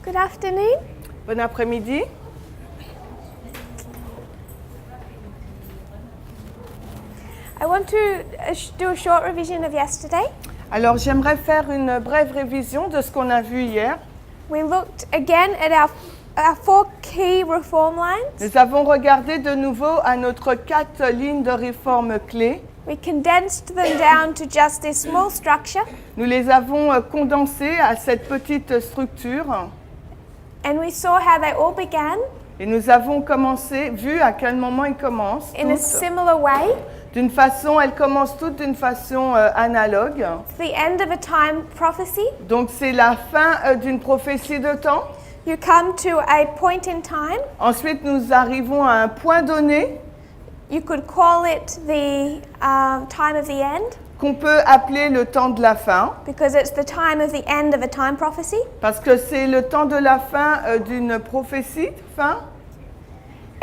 Good afternoon. Bon après-midi. I want to do a short revision of yesterday. Alors j'aimerais faire une brève révision de ce qu'on a vu hier. We looked again at our 4 key reform lines. Nous avons regardé de nouveau à notre 4 lignes de réforme clés. We condensed them down to just this small structure. Nous les avons condensées à cette petite structure. And we saw how they all began Et nous avons vu à quel moment ils commencent. in a similar way. Elles commencent toutes d'une façon analogue. It's the end of a time prophecy. Donc c'est la fin d'une prophétie de temps. You come to a point in time. Ensuite nous arrivons à un point donné You could call it the time of the end, qu'on peut appeler le temps de la fin. because it's the time of the end of a time prophecy. Parce que c'est le temps de la fin d'une prophétie, fin.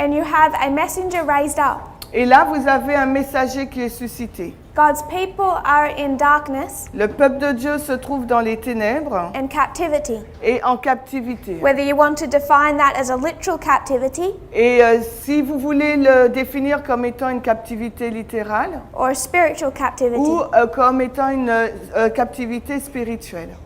And you have a messenger raised up. Et là, vous avez un messager qui est suscité. God's people are in darkness Le peuple de Dieu se trouve dans les ténèbres and captivity. et en captivité. Whether you want to define that as a literal captivity Et si vous voulez le définir comme étant une captivité littérale or a spiritual captivity. ou comme étant une captivité spirituelle.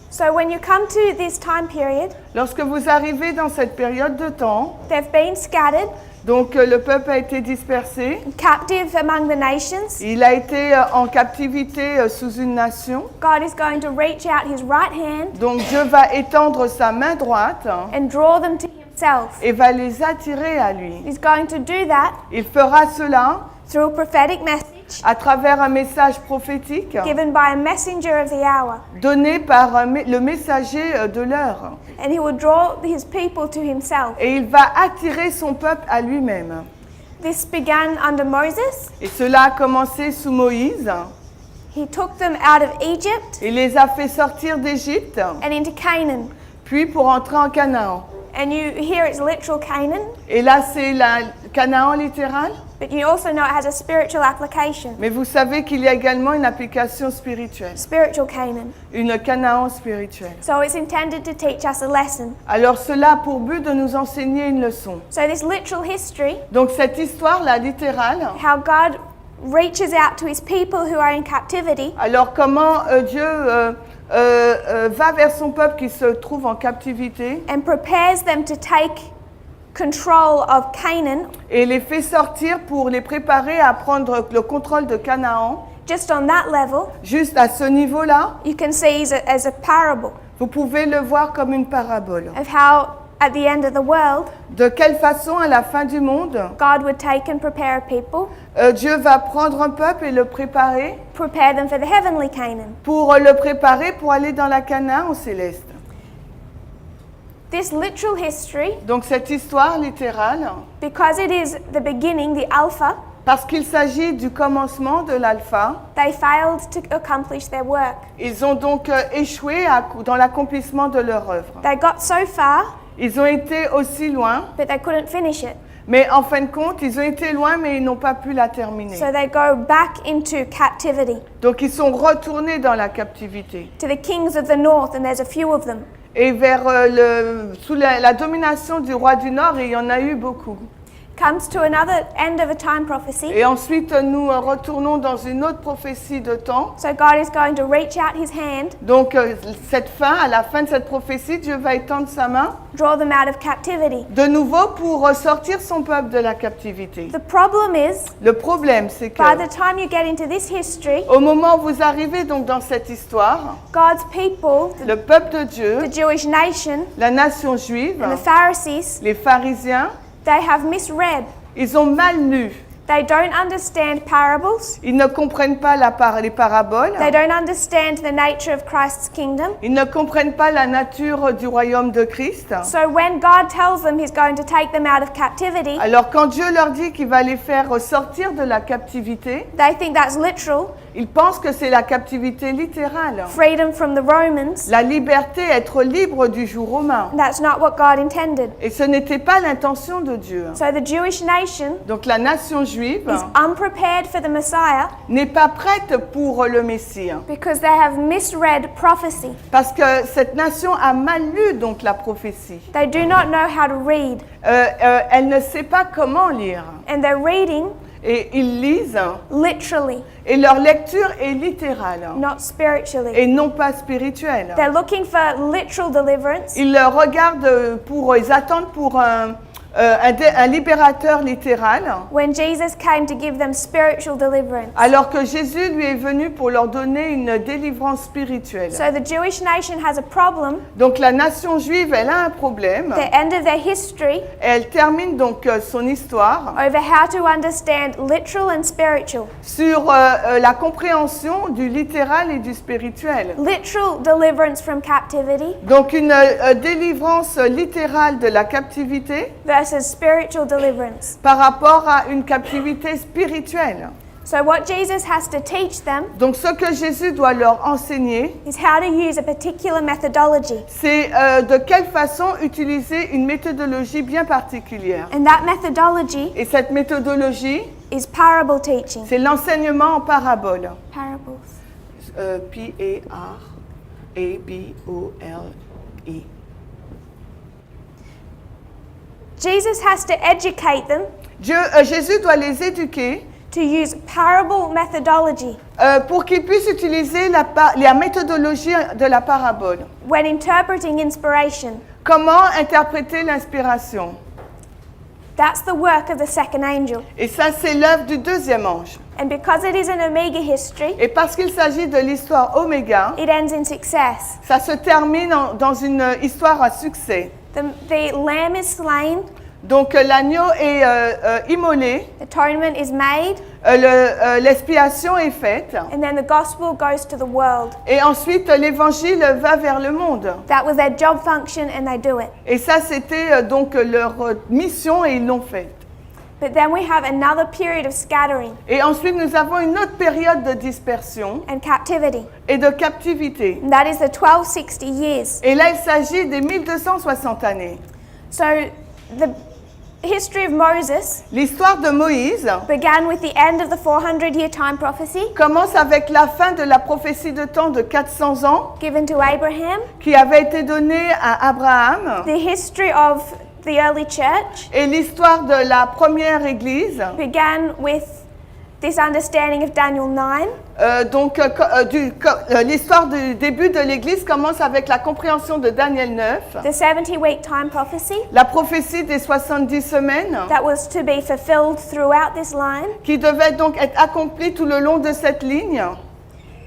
So when you come to this time period, Lorsque vous arrivez dans cette période de temps, they've been scattered, donc le peuple a été dispersé, captive among the nations. il a été en captivité sous une nation. God is going to reach out his right hand Donc Dieu va étendre sa main droite and draw them to himself. et va les attirer à lui. He's going to do that Il fera cela through a prophetic message à travers un message prophétique given by a messenger of the hour. donné par le messager de l'heure. And he will draw his people to himself. Et il va attirer son peuple à lui-même. This began under Moses. Et cela a commencé sous Moïse. He took them out of Egypt Il les a fait sortir d'Égypte, and into Canaan. puis pour entrer en Canaan. And you hear it's literal Canaan, Et là, c'est la Canaan littéral. but you also know it has a spiritual application. Mais vous savez qu'il y a également une application spirituelle, Spiritual Canaan. une Canaan spirituelle. So it's intended to teach us a lesson. Alors cela a pour but de nous enseigner une leçon. So this literal history, Donc cette histoire-là littérale, how God reaches out to his people who are in captivity alors comment Dieu va vers son peuple qui se trouve en captivité and prepares them to take control of Canaan, et les fait sortir pour les préparer à prendre le contrôle de Canaan. just on that level, Juste à ce niveau-là, you can see as a parable vous pouvez le voir comme une parabole. of how at the end of the world, De quelle façon, à la fin du monde, God would take and prepare a people, Dieu va prendre un peuple et le préparer prepare them for the heavenly Canaan. pour aller dans la Canaan céleste. This literal history, Donc cette histoire littérale, because it is the beginning, the Alpha, parce qu'il s'agit du commencement de l'alpha, they failed to accomplish their work. ils ont donc échoué dans l'accomplissement de leur œuvre. They got so far, Ils ont été aussi loin, but they couldn't finish it. mais en fin de compte, ils ont été loin, mais ils n'ont pas pu la terminer. So they go back into captivity Donc ils sont retournés dans la captivité. to the kings of the north, and there's a few of them. Et vers sous la domination du roi du Nord, et il y en a eu beaucoup. Comes to another end of a time prophecy. Et ensuite, nous retournons dans une autre prophétie de temps. So God is going to reach out his hand, Donc, à la fin de cette prophétie, Dieu va étendre sa main draw them out of captivity. de nouveau pour sortir son peuple de la captivité. The problem is, Le problème, c'est que by the time you get into this history, au moment où vous arrivez donc dans cette histoire, God's people, le peuple de Dieu, the Jewish nation, la nation juive, and the Pharisees, les pharisiens, they have misread. ils ont mal lu. They don't understand parables. Ils ne comprennent pas les paraboles. They don't understand the nature of Christ's kingdom. Ils ne comprennent pas la nature du royaume de Christ. So when God tells them he's going to take them out of captivity, Alors quand Dieu leur dit qu'il va les faire sortir de la captivité, they think that's literal. Ils pensent que c'est la captivité littérale. freedom from the Romans. La liberté, être libre du joug romain. That's not what God intended. Et ce n'était pas l'intention de Dieu. So the Jewish nation Donc la nation juive is unprepared for the Messiah n'est pas prête pour le Messie. because they have misread prophecy. Parce que cette nation a mal lu donc la prophétie. They do not know how to read, Elle ne sait pas comment lire. and they're reading Et ils lisent, literally, et leur lecture est littérale, not spiritually. et non pas spirituelle. They're looking for literal deliverance, Ils ils attendent pour un libérateur littéral, when Jesus came to give them spiritual deliverance. alors que Jésus lui est venu pour leur donner une délivrance spirituelle. So the Jewish nation has a problem. Donc la nation juive, elle a un problème. The end of their history Et elle termine donc son histoire over how to understand literal and spiritual. sur la compréhension du littéral et du spirituel. Literal deliverance from captivity Donc une délivrance littérale de la captivité versus spiritual deliverance. par rapport à une captivité spirituelle. So what Jesus has to teach them Donc ce que Jésus doit leur enseigner, is how to use a particular methodology. c'est de quelle façon utiliser une méthodologie bien particulière. And that methodology Et cette méthodologie, is parable teaching. c'est l'enseignement en parabole. Parables. P-A-R-A-B-O-L-E. Jesus has to educate them Jésus doit les éduquer to use parable methodology pour qu'ils puissent utiliser la méthodologie de la parabole. when interpreting inspiration. Comment interpréter l'inspiration? That's the work of the second angel. Et ça, c'est l'œuvre du deuxième ange. And because it is an omega history, Et parce qu'il s'agit de l'histoire Oméga, it ends in success. ça se termine dans une histoire à succès. The lamb is slain, Donc l'agneau est immolé, atonement is made, l'expiation est faite, and then the gospel goes to the world. et ensuite l'évangile va vers le monde. That was their job function, and they do it. Et ça, c'était donc leur mission et ils l'ont fait. But then we have another period of scattering Et ensuite, nous avons une autre période de dispersion and captivity. et de captivité. And that is the 1260 years. Et là, il s'agit des 1260 années. So the history of Moses L'histoire de Moïse began with the end of the 400-year time prophecy commence avec la fin de la prophétie de temps de 400 ans given to Abraham, qui avait été donnée à Abraham. the history of the early church Et l'histoire de la première église, began with this understanding of Daniel 9. l'histoire du début de l'église commence avec la compréhension de Daniel 9, The 70-week time prophecy la prophétie des 70 semaines that was to be fulfilled throughout this line. qui devait donc être accomplie tout le long de cette ligne.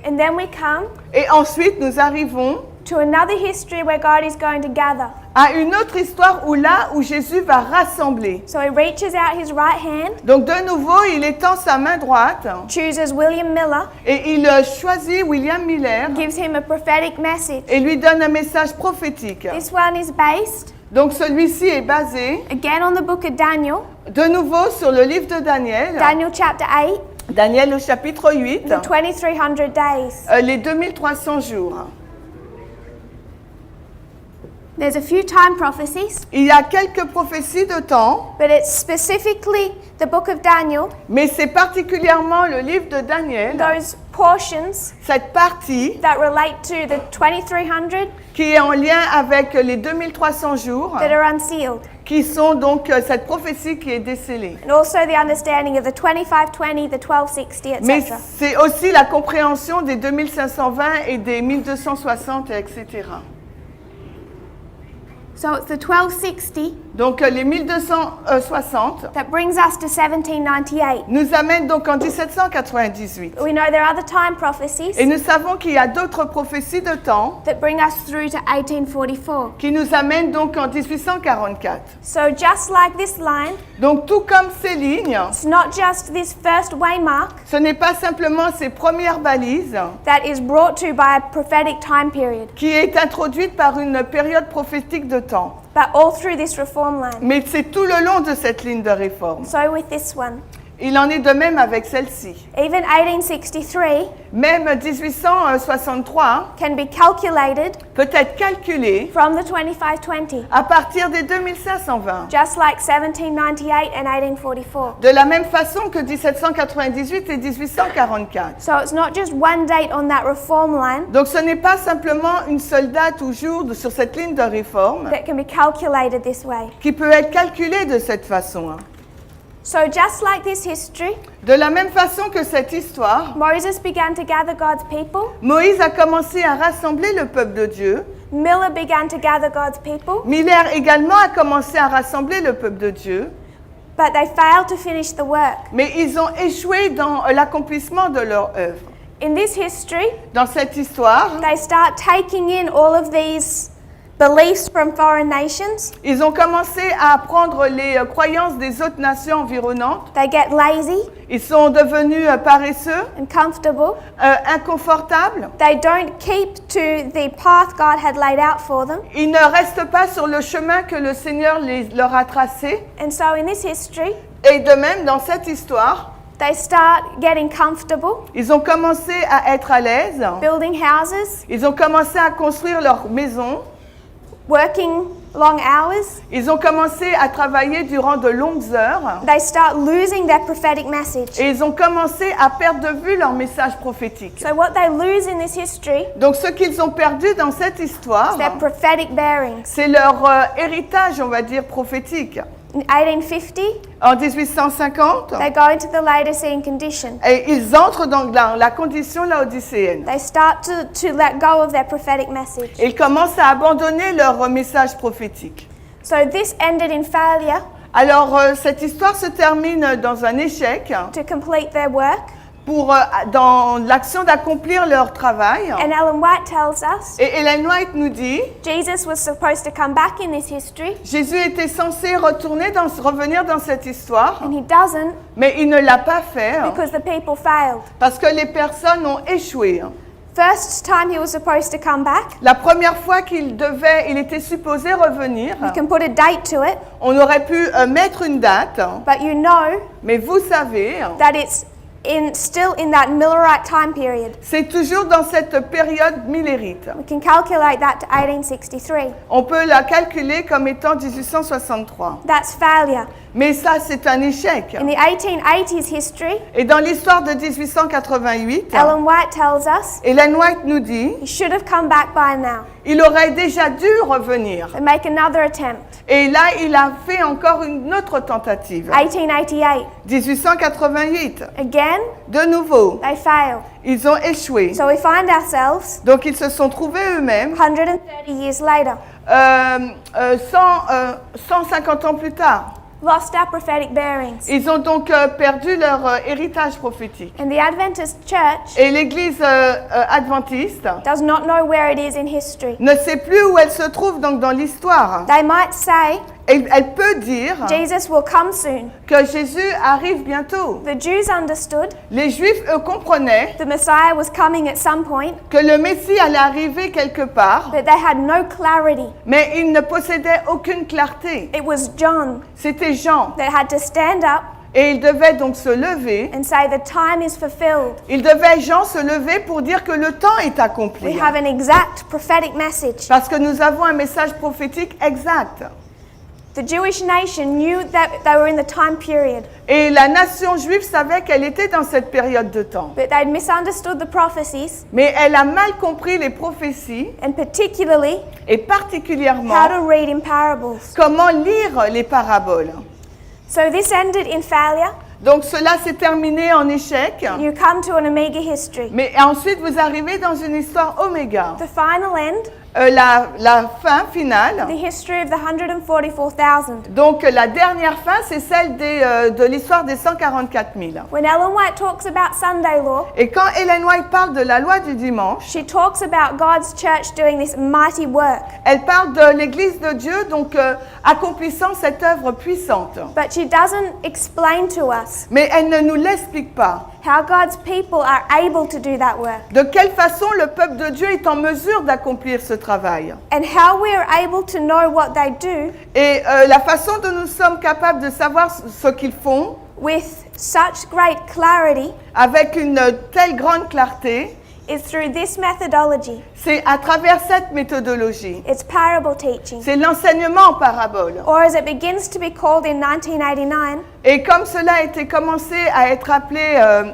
And then we come Et ensuite, nous arrivons to another history where God is going to gather. à une autre histoire où Jésus va rassembler. So he reaches out his right hand, Donc de nouveau, il étend sa main droite chooses William Miller, et il choisit William Miller gives him a prophetic message. et lui donne un message prophétique. This one is based Donc celui-ci est basé again on the book of Daniel, de nouveau sur le livre de Daniel, Daniel chapter 8, Daniel au chapitre 8, the 2300 days. les 2300 jours. There's a few time prophecies, Il y a quelques prophéties de temps, but it's specifically the book of Daniel, mais c'est particulièrement le livre de Daniel, those portions cette partie that relate to the 2300 qui est en lien avec les 2300 jours, that are unsealed, qui sont donc cette prophétie qui est décelée. and also the understanding of the 2520, the 1260, Mais etc. c'est aussi la compréhension des 2520 et des 1260, etc. So it's the 1260 Donc les 1260 that brings us to 1798. nous amènent donc en 1798. We know there are other time prophecies Et nous savons qu'il y a d'autres prophéties de temps that bring us through to 1844. qui nous amènent donc en 1844. So just like this line, Donc tout comme ces lignes, it's not just this first waymark ce n'est pas simplement ces premières balises that is brought to by a prophetic time period, qui est introduite par une période prophétique de temps, but all through this reform line. mais c'est tout le long de cette ligne de réforme. So with this one, Il en est de même avec celle-ci. Even 1863 Même 1863 can be calculated peut être calculé from the 2520, à partir des 2520. just like 1798 and 1844. De la même façon que 1798 et 1844. So it's not just one date on that reform line Donc ce n'est pas simplement une seule date ou jour sur cette ligne de réforme that can be calculated this way. qui peut être calculée de cette façon. So just like this history, De la même façon que cette histoire, Moses began to gather God's people, Moïse a commencé à rassembler le peuple de Dieu. Miller began to gather God's people, Miller également a commencé à rassembler le peuple de Dieu. but they failed to finish the work. Mais ils ont échoué dans l'accomplissement de leur œuvre. In this history, Dans cette histoire, they start taking in all of these beliefs from foreign nations. ils ont commencé à apprendre les croyances des autres nations environnantes. They get lazy Ils sont devenus paresseux, and comfortable. inconfortables. They don't keep to the path God had laid out for them. Ils ne restent pas sur le chemin que le Seigneur leur a tracé. And so in this history, Et de même, dans cette histoire, they start getting comfortable, ils ont commencé à être à l'aise. building houses, Ils ont commencé à construire leur maison. working long hours. Ils ont commencé à travailler durant de longues heures. They start losing their prophetic message. Et ils ont commencé à perdre de vue leur message prophétique. So what they lose in this history Donc ce qu'ils ont perdu dans cette histoire, is their prophetic bearings. c'est leur héritage, on va dire, prophétique. In 1850, En 1850, they go into the Laodicean condition. et ils entrent dans la condition laodicéenne. They start to let go of their prophetic message. Ils commencent à abandonner leur message prophétique. So this ended in failure Alors cette histoire se termine dans un échec to complete their work. dans l'action d'accomplir leur travail. And Ellen White tells us Et Ellen White nous dit, Jesus was supposed to come back in this history, Jésus était censé revenir dans cette histoire, and he doesn't mais il ne l'a pas fait because the people failed. parce que les personnes ont échoué. First time he was supposed to come back, La première fois il était supposé revenir, you can put a date to it, on aurait pu mettre une date, but you know mais vous savez, that it's still in that Millerite time period. c'est toujours dans cette période millérite. We can calculate that to 1863. On peut la calculer comme étant 1863. That's failure. Mais ça, c'est un échec. In the 1880s history, Et dans l'histoire de 1888, Ellen White tells us Ellen White nous dit, he should have come back by now il aurait déjà dû revenir. and make another attempt. Et là, il a fait encore une autre tentative. 1888. 1888, Again, de nouveau, they failed. ils ont échoué. So we find ourselves Donc, ils se sont trouvés eux-mêmes 130 years later, 150 ans plus tard. lost our prophetic bearings. Ils ont donc perdu leur héritage prophétique. And the Adventist church Et l'Église adventiste does not know where it is in history. ne sait plus où elle se trouve donc dans l'histoire. They might say Et elle peut dire Jesus will come soon. que Jésus arrive bientôt. The Jews understood Les Juifs, eux, comprenaient the Messiah was coming at some point, que le Messie allait arriver quelque part, but they had no clarity. mais ils ne possédaient aucune clarté. It was John C'était Jean. that had to stand up Et il devait donc se lever. and say the time is fulfilled. Il devait, Jean, se lever pour dire que le temps est We accompli. have an exact prophetic message. Parce que nous avons un message prophétique exact. The Jewish nation knew that they were in the time period, Et la nation juive savait qu'elle était dans cette période de temps. but they'd misunderstood the prophecies, Mais elle a mal compris les prophéties and particularly et particulièrement how to read in parables. comment lire les paraboles. So this ended in failure. Donc cela s'est terminé en échec. You come to an omega history. Mais ensuite vous arrivez dans une histoire oméga. The final end, La fin finale. the history of the 144,000. Donc la dernière fin, c'est celle de l'histoire des 144 000. When Ellen White talks about Sunday law, Et quand Ellen White parle de la loi du dimanche, she talks about God's church doing this mighty work. elle parle de l'Église de Dieu, donc accomplissant cette œuvre puissante. But she doesn't explain to us Mais elle ne nous l'explique pas. how God's people are able to do that work De quelle façon le peuple de Dieu est en mesure d'accomplir ce travail. and how we are able to know what they do Et la façon dont nous sommes capables de savoir ce qu'ils font with such great clarity avec une telle grande clarté, is through this methodology. c'est à travers cette méthodologie. It's parable teaching. C'est l'enseignement en parabole. Or as it begins to be called in 1989, Et comme cela a été commencé à être appelé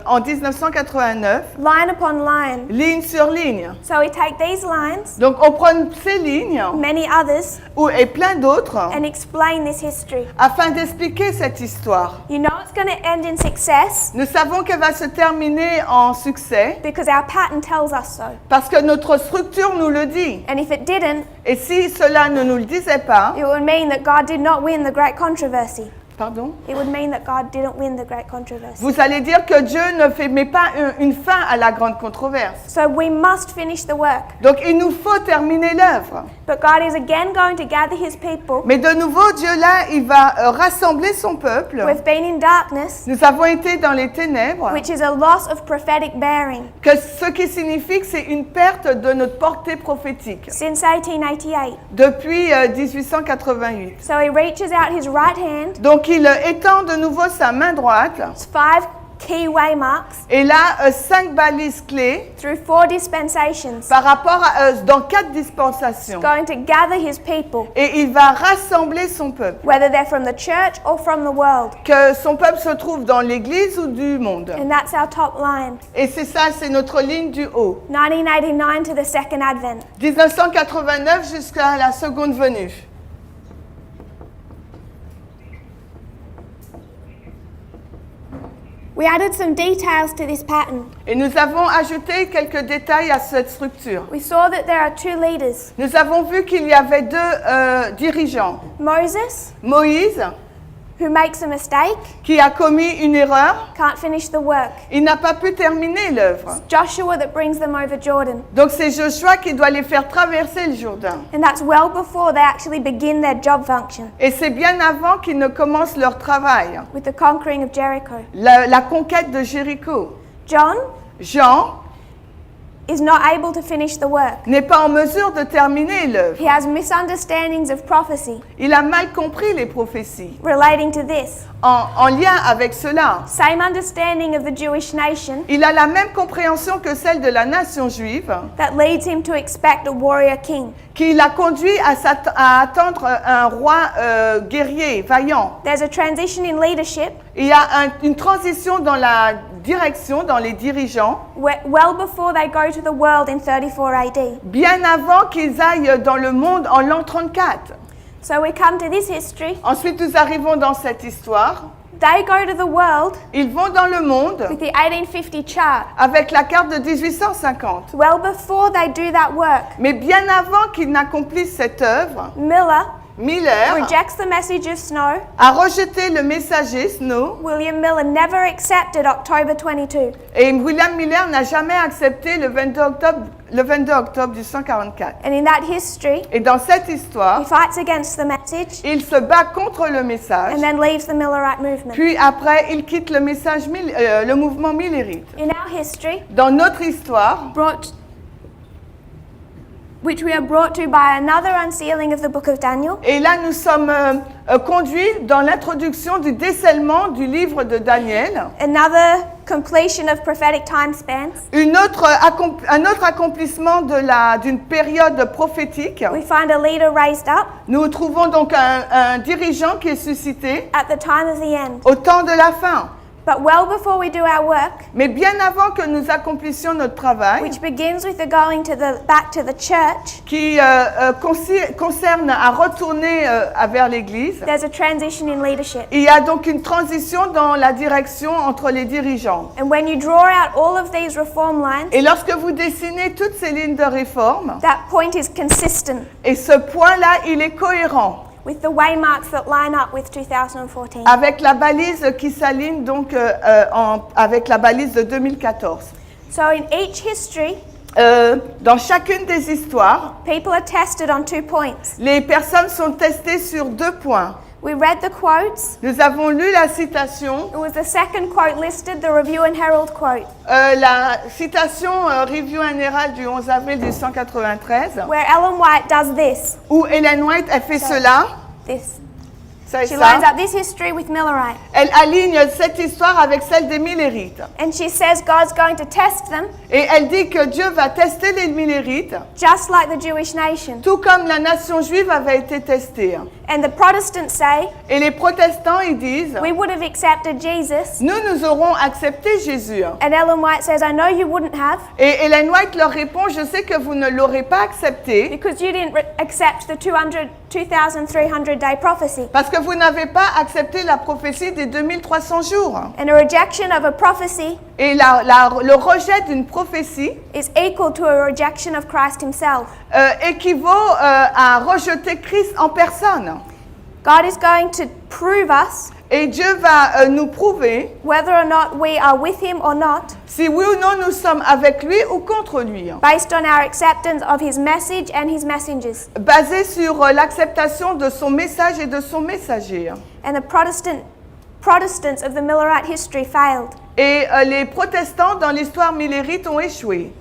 en 1989, line upon line. ligne sur ligne. So we take these lines, Donc on prend ces lignes many others, et plein d'autres and explain this history. afin d'expliquer cette histoire. You know it's going to end in success Nous savons qu'elle va se terminer en succès because our pattern tells us so. parce que notre structure nous le dit. And if it didn't, Et si cela ne nous le disait pas, it would mean that God did not win the great controversy. pardon, It would mean that God didn't win the great controversy. vous allez dire que Dieu ne met pas une fin à la grande controverse. So we must finish the work. Donc il nous faut terminer l'œuvre. But God is again going to gather his people. Mais de nouveau, Dieu là, il va rassembler son peuple. We've been in darkness, Nous avons été dans les ténèbres, which is a loss of prophetic bearing, ce qui signifie que c'est une perte de notre portée prophétique since 1888. depuis 1888. So he reaches out his right hand, Donc il étend de nouveau sa main droite it's 5 key waymarks et là 5 balises clés through 4 dispensations, par rapport à dans 4 dispensations. going to gather his people, Et il va rassembler son peuple, whether they're from the church or from the world. que son peuple se trouve dans l'église ou du monde. And that's our top line. Et c'est ça, c'est notre ligne du haut. 1989 to the second advent. 1989 jusqu'à la seconde venue. We added some details to this pattern. Et nous avons ajouté quelques détails à cette structure. We saw that there are 2 leaders, Nous avons vu qu'il y avait 2 dirigeants. Moses, Moïse, who makes a mistake, qui a commis une erreur, can't finish the work. il n'a pas pu terminer l'œuvre. Joshua that brings them over Jordan. Donc c'est Joshua qui doit les faire traverser le Jourdain. And that's well before they actually begin their job function Et c'est bien avant qu'ils ne commencent leur travail, with the conquering of Jericho. la conquête de Jéricho. John Jean is not able to finish the work. n'est pas en mesure de terminer l'œuvre. He has misunderstandings of prophecy Il a mal compris les prophéties relating to this. en lien avec cela. Same understanding of the Jewish nation Il a la même compréhension que celle de la nation juive that leads him to expect a warrior king. qui l'a conduit à attendre un roi guerrier, vaillant. There's a transition in leadership Il y a une transition dans la direction, dans les dirigeants, well before they go to the world in 34 AD. bien avant qu'ils aillent dans le monde en l'an 34. So we come to this history. Ensuite, nous arrivons dans cette histoire. They go to the world Ils vont dans le monde with the 1850 chart. avec la carte de 1850. Well before they do that work, Mais bien avant qu'ils n'accomplissent cette œuvre, Miller rejects the message of Snow. a rejeté le messager Snow William Miller never accepted October 22. et William Miller n'a jamais accepté le 22 octobre du 144. And in that history, Et dans cette he histoire, fights against the message il se bat contre le message, and then leaves the Millerite movement. puis après, il quitte le mouvement millérite. In our history, Dans notre histoire, which we are brought to by another unsealing of the book of Daniel, et là nous sommes conduits dans l'introduction du décèlement du livre de Daniel, another completion of prophetic time spans. un autre accomplissement d'une période prophétique. We find a leader raised up Nous trouvons donc un dirigeant qui est suscité at the time of the end. au temps de la fin. But well before we do our work, Mais bien avant que nous accomplissions notre travail, which begins with the going back to the church, qui concerne à retourner vers l'Église, there's a transition in leadership. il y a donc une transition dans la direction entre les dirigeants. And when you draw out all of these reform lines, Et lorsque vous dessinez toutes ces lignes de réforme, that point is consistent et ce point-là, il est cohérent with the waymarks that line up with 2014. avec la balise qui s'aligne donc avec la balise de 2014. So in each history, Dans chacune des histoires, people are tested on 2 points. les personnes sont testées sur 2 points. We read the quotes. Nous avons lu la citation, It was the second quote listed, the Review and Herald quote, la citation Review and Herald du 11 avril 1893, where Ellen White does this. où Ellen White a fait cela. This. C'est She ça. lines up this history with Millerite. Elle aligne cette histoire avec celle des Millérites. And she says God's going to test them, Et elle dit que Dieu va tester les Millérites, just like the Jewish nation. tout comme la nation juive avait été testée. And the Protestants say, Et les protestants, ils disent, we would have accepted Jesus. nous aurons accepté Jésus. And Ellen White says, I know you wouldn't have, Et Ellen White leur répond, je sais que vous ne l'aurez pas accepté because you didn't accept the 2,300 day prophecy. parce que vous n'avez pas accepté la prophétie des 2300 jours. And a rejection of a prophecy Et le rejet d'une prophétie is equal to a rejection of Christ himself. équivaut à rejeter Christ en personne. God is going to prove us Et Dieu va nous prouver whether or not we are with him or not, si oui ou non nous sommes avec lui ou contre lui, based on our acceptance of his message and his messengers. basé sur l'acceptation de son message et de son messager. And the Protestants of the Millerite history failed. Et les protestants dans l'histoire millérite ont échoué.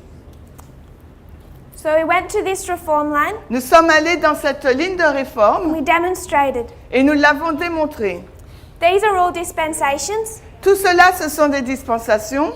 So we went to this reform line, Nous sommes allés dans cette ligne de and réforme we demonstrated. et nous l'avons démontré. These are all dispensations, Tout cela, ce sont des dispensations,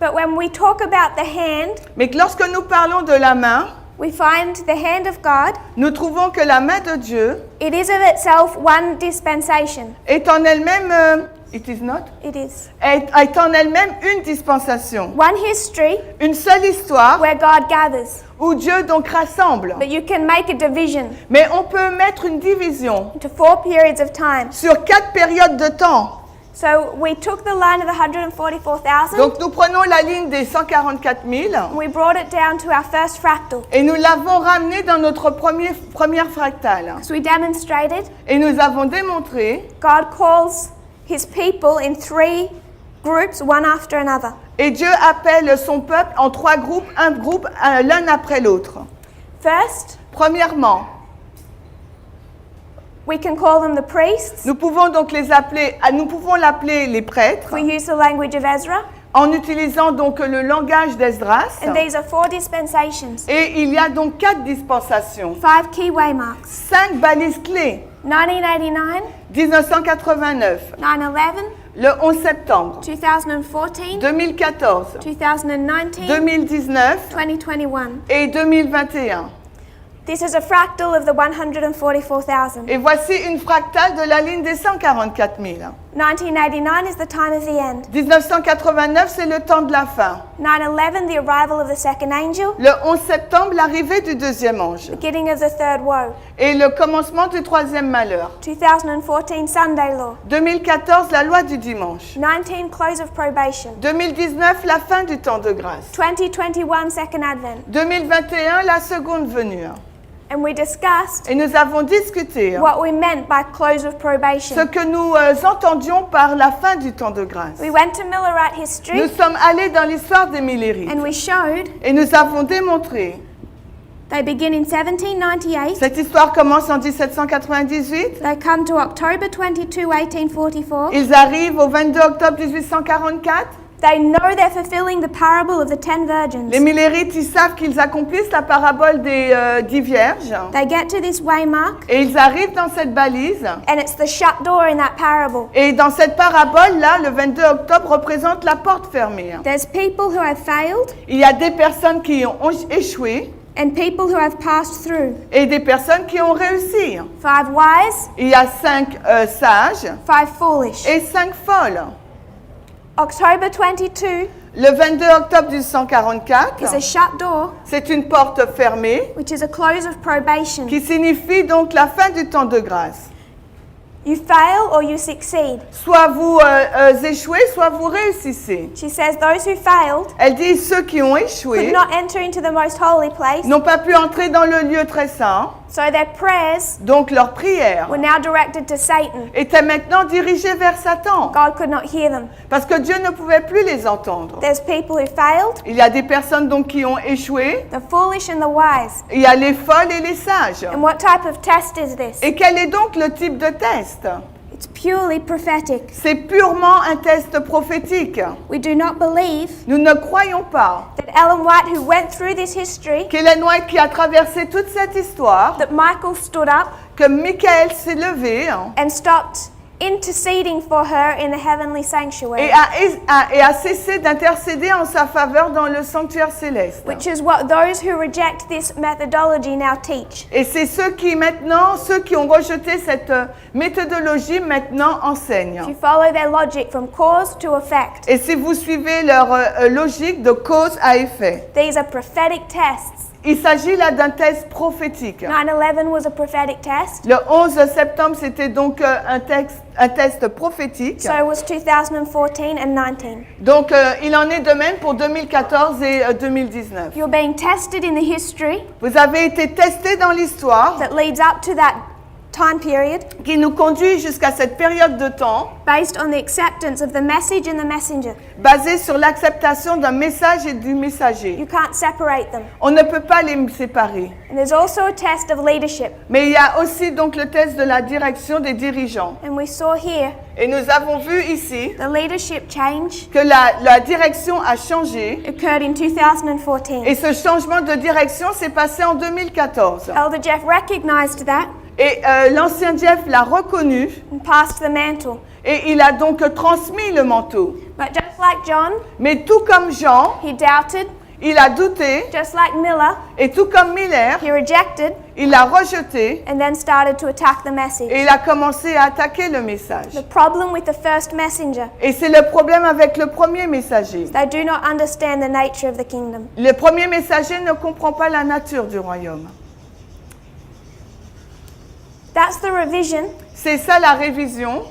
but when we talk about the hand, mais que lorsque nous parlons de la main, we find the hand of God, nous trouvons que la main de Dieu it is of itself one dispensation. est en elle-même, it is not, It is. est en elle-même une dispensation, One history une seule histoire where God gathers, où Dieu donc rassemble. but you can make a division Mais on peut mettre une division into 4 periods of time. sur 4 périodes de temps. So we took the line of the 144,000 Donc nous prenons la ligne des 144 000 and we brought it down to our first fractal. et nous l'avons ramenée dans notre première fractale. So we demonstrated Et nous avons démontré, God calls his people in 3 groups, one after another. et Dieu appelle son peuple en 3 groupes, un groupe l'un après l'autre. First, Premièrement, we can call them the priests. nous pouvons donc nous pouvons l'appeler les prêtres We use the language of Ezra. en utilisant donc le langage d'Esdras. And these are 4 dispensations, Et il y a donc 4 dispensations, 5 key waymarks. 5 balises clés. 1989, 1989, 9/11, le 11 septembre, 2014, 2014, 2019, 2019 2021. et 2021. This is a fractal of the 144,000. Et voici une fractale de la ligne des 144 000. 1989 is the time of the end. 1989, c'est le temps de la fin. 9/11, the arrival of the second angel, Le 11 septembre, l'arrivée du deuxième ange. beginning of the third woe. Et le commencement du troisième malheur. 2014, Sunday law. 2014, la loi du dimanche. 19, close of probation. 2019, la fin du temps de grâce. 2021, second advent. 2021, la seconde venue. And we discussed Et nous avons discuté what we meant by close of ce probation. que nous entendions par la fin du temps de grâce. We went to Millerite Nous history sommes allés dans l'histoire des Millérites and we showed et nous avons démontré. they begin in 1798. Cette histoire commence en 1798. They come to October 22, 1844. Ils arrivent au 22 octobre 1844. They know they're fulfilling the parable of the 10 virgins. Les Millérites, ils savent qu'ils accomplissent la parabole des 10 vierges. They get to this waymark Et ils arrivent dans cette balise. and it's the shut door in that parable. Et dans cette parabole-là, le 22 octobre représente la porte fermée. There's people who have failed Il y a des personnes qui ont échoué and people who have passed through. et des personnes qui ont réussi. 5 wise, Il y a 5 sages 5 foolish. et 5 folles. October 22 Le 22 octobre 1844, is a shut door, c'est une porte fermée which is a close of probation. qui signifie donc la fin du temps de grâce. You fail or you succeed. Soit vous échouez, soit vous réussissez. She says those who failed Elle dit ceux qui ont could échoué not enter into the most holy place, n'ont pas pu entrer dans le lieu très saint, so their prayers donc leurs prières were now directed to Satan. étaient maintenant dirigées vers Satan, God could not hear them. parce que Dieu ne pouvait plus les entendre. There's people who failed, Il y a des personnes donc qui ont échoué, the foolish and the wise. il y a les folles et les sages. And what type of test is this? Et quel est donc le type de test? It's purely prophetic. C'est purement un test prophétique. We do not believe Nous ne croyons pas that Ellen White, who went through this history, qu'Ellen White, qui a traversé toute cette histoire, that Michael stood up que Michael s'est levé and stopped interceding for her in the heavenly sanctuary, et a cessé d'intercéder en sa faveur dans le sanctuaire céleste. which is what those who reject this methodology now teach. Et c'est ceux qui ont rejeté cette méthodologie maintenant If you enseignent. follow their logic from cause to effect, Et si vous suivez leur logique de cause à effet, these are prophetic tests. il s'agit là d'un test prophétique. 9/11 was a prophetic test. Le 11 septembre, c'était donc un test prophétique. So was 2014 and 19. Donc, il en est de même pour 2014 et 2019. You're being tested in the history Vous avez été testés dans l'histoire that leads up to that time period qui nous conduit jusqu'à cette période de temps based on the acceptance of the message and the messenger. basée sur l'acceptation d'un message et du messager. You can't separate them. On ne peut pas les séparer. And there's also a test of leadership. Mais il y a aussi donc le test de la direction des dirigeants. And we saw here Et nous avons vu ici the leadership change que la direction a changé. occurred in 2014. Et ce changement de direction s'est passé en 2014. Elder Jeff recognized that Et l'ancien Jeff l'a reconnu and passed the mantle. et il a donc transmis le manteau. But just like John, Mais tout comme Jean, he doubted. il a douté, Just like Miller, et tout comme Miller, he rejected il l'a rejeté and then started to attack the message. et il a commencé à attaquer le message. The problem with the first messenger, Et c'est le problème avec le premier messager. they do not understand the nature of the kingdom. Le premier messager ne comprend pas la nature du royaume. That's the revision C'est ça la révision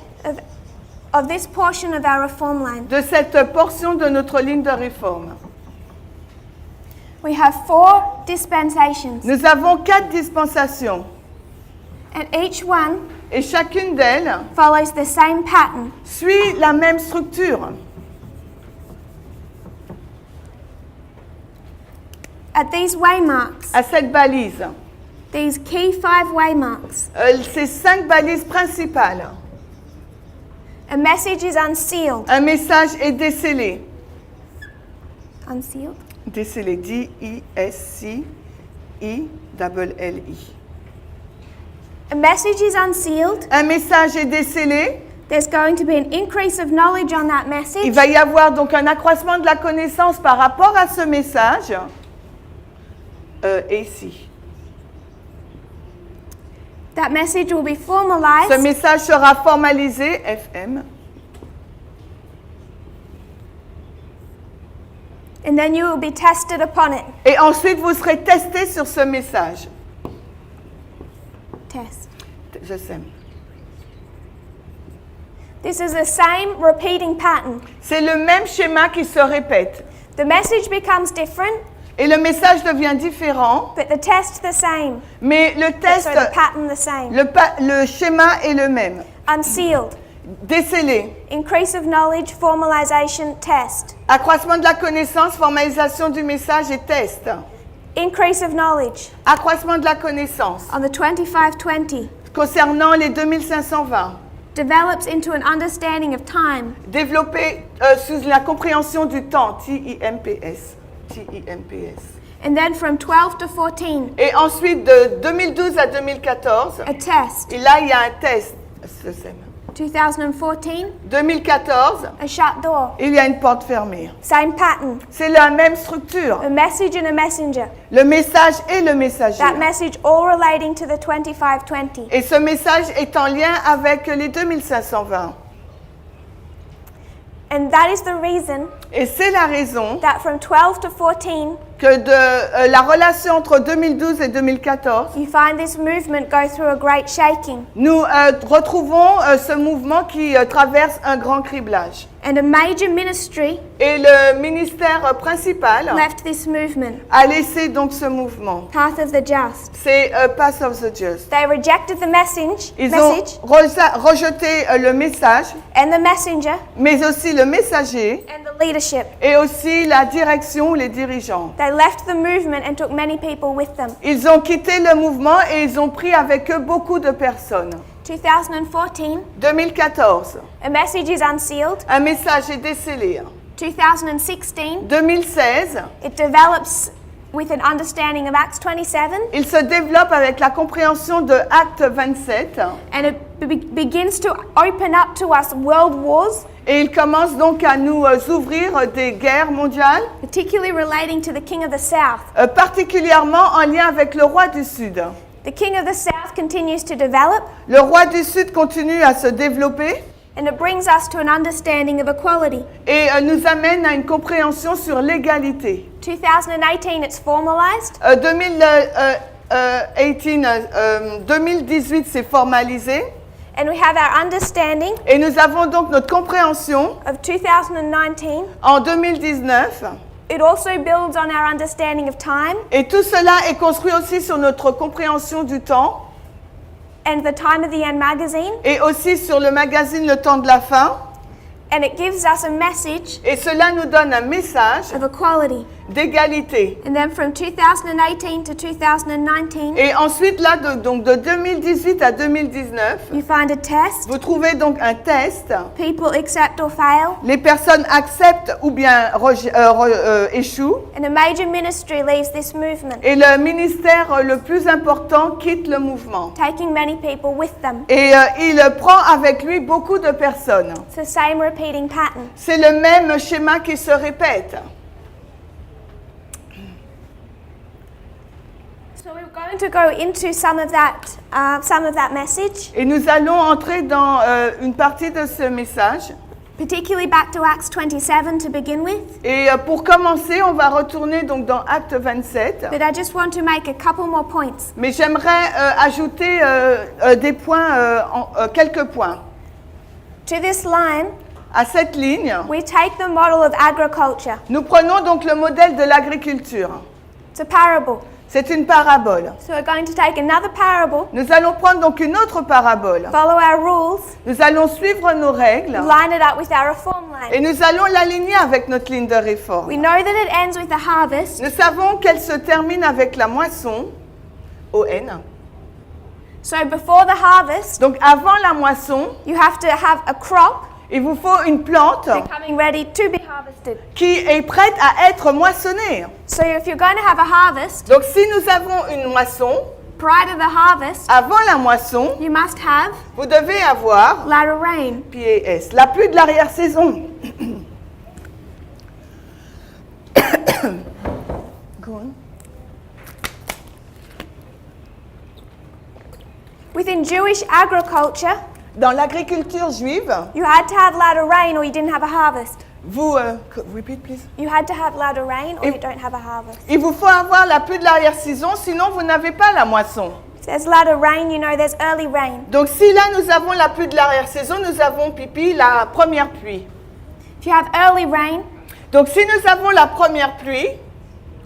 of this portion of our reform line. de cette portion de notre ligne de réforme. We have 4 dispensations, Nous avons 4 dispensations and each one et chacune d'elles follows the same pattern. suit la même structure. At these waymarks, À cette balise, these key 5 waymarks, ces 5 balises principales, a message is unsealed. un message est décelé. Unsealed? Décelé, D-I-S-C-I-L-L-I. A message is unsealed. Un message est décelé. There's going to be an increase of knowledge on that Il message. va y avoir donc un accroissement de la connaissance par rapport à ce message. Et ici. That message will be Ce formalized, message sera formalisé, FM, and then you will be tested upon it. et ensuite vous serez testé sur ce message. Test. Je sème. This is the same repeating pattern. C'est le même schéma qui se répète. The message becomes different, Et le message devient différent, but the test the same. mais le test, So the pattern the same. le schéma est le même. Unsealed. Décelé. Increase of knowledge, formalization, test. Accroissement de la connaissance, formalisation du message et test. Increase of knowledge. Accroissement de la connaissance. On the 2520, Concernant les 2520, develops into an understanding of time. développé sous la compréhension du temps, TIMPS. TIMPS. And then from 12 to 14, Et ensuite, de 2012 à 2014, a test. et là, il y a un test. 2014, 2014, a shut door. il y a une porte fermée. Same pattern. C'est la même structure. A message and a messenger. Le message et le messager. That message all relating to the 2520. Et ce message est en lien avec les 2520. And that is the reason Et c'est la raison that from 12 to 14, que de la relation entre 2012 et 2014, you find this movement go through a great shaking. nous retrouvons ce mouvement qui traverse un grand criblage. And a major ministry Et le ministère principal left this movement, a laissé donc ce mouvement. Path of the Just. C'est Path of the Just. They rejected the message Ils ont rejeté le message, and the messenger mais aussi le messager and the leadership. et aussi la direction ou les dirigeants. They left the movement and took many people with them. Ils ont quitté le mouvement et ils ont pris avec eux beaucoup de personnes. 2014, 2014, a message is unsealed. un message est décelé. 2016, 2016, it develops with an understanding of Acts 27, il se développe avec la compréhension de Acte 27 and it begins to open up to us world wars, et il commence donc à nous ouvrir des guerres mondiales, particularly relating to the King of the South. particulièrement en lien avec le roi du Sud. The King of the South continues to develop, Le roi du Sud continue à se développer and it brings us to an understanding of equality. et nous amène à une compréhension sur l'égalité. 2018, it's formalized. 2018 c'est formalisé And we have our understanding et nous avons donc notre compréhension of 2019. en 2019 It also builds on our understanding of time et tout cela est construit aussi sur notre compréhension du temps and the Time of the End magazine. et aussi sur le magazine Le Temps de la Fin And it gives us a message et cela nous donne un message of equality. d'égalité. And then from 2018 to 2019, Et ensuite là donc de 2018 à 2019, you find a test. vous trouvez donc un test. People accept or fail. Les personnes acceptent ou bien échouent. And a major ministry leaves this movement, Et le ministère le plus important quitte le mouvement. taking many people with them. Et il prend avec lui beaucoup de personnes. It's the same repeating pattern. C'est le même schéma qui se répète. So we're going to go into some of that message, Et nous allons entrer dans une partie de ce message. particularly back to Acts 27 to begin with. Et pour commencer, on va retourner donc dans Acte 27. But I just want to make a couple more points. Mais j'aimerais ajouter des points, quelques points. To this line, À cette ligne, we take the model of agriculture. nous prenons donc le modèle de l'agriculture. It's a parable. C'est une parabole. So we're going to take another parable, Nous allons prendre donc une autre parabole. follow our rules, Nous allons suivre nos règles line it up with our reform et line. nous allons l'aligner avec notre ligne de réforme. We know that it ends with the harvest. Nous savons qu'elle se termine avec la moisson, O-N. So before the harvest, Donc avant la moisson, you have to have a crop il vous faut une plante becoming ready to be harvested. qui est prête à être moissonnée. So if you're going to have a harvest, Donc si nous avons une moisson, prior to the harvest, avant la moisson, you must have vous devez avoir latter rain. PAS, la pluie de l'arrière-saison. Go on. Within Jewish agriculture, Dans l'agriculture juive, you had to have latter rain or you didn't have a harvest. vous, repeat please. You had to have latter rain or Et- you don't have a harvest. Il vous faut avoir la pluie de l'arrière-saison, sinon vous n'avez pas la moisson. If there's latter rain, you know there's early rain. Donc si là nous avons la pluie de l'arrière-saison, nous avons pipi la première pluie. If you have early rain, Donc si nous avons la première pluie,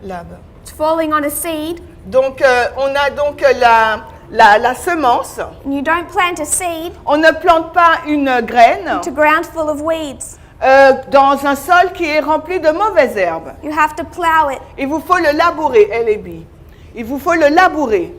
là-bas. it's falling on a seed, Donc on a donc la semence. and you don't plant a seed On ne plante pas une graine to ground full of weeds. dans un sol qui est rempli de mauvaises herbes. You have to plow it. Il vous faut le labourer, L-A-B. Il vous faut le labourer.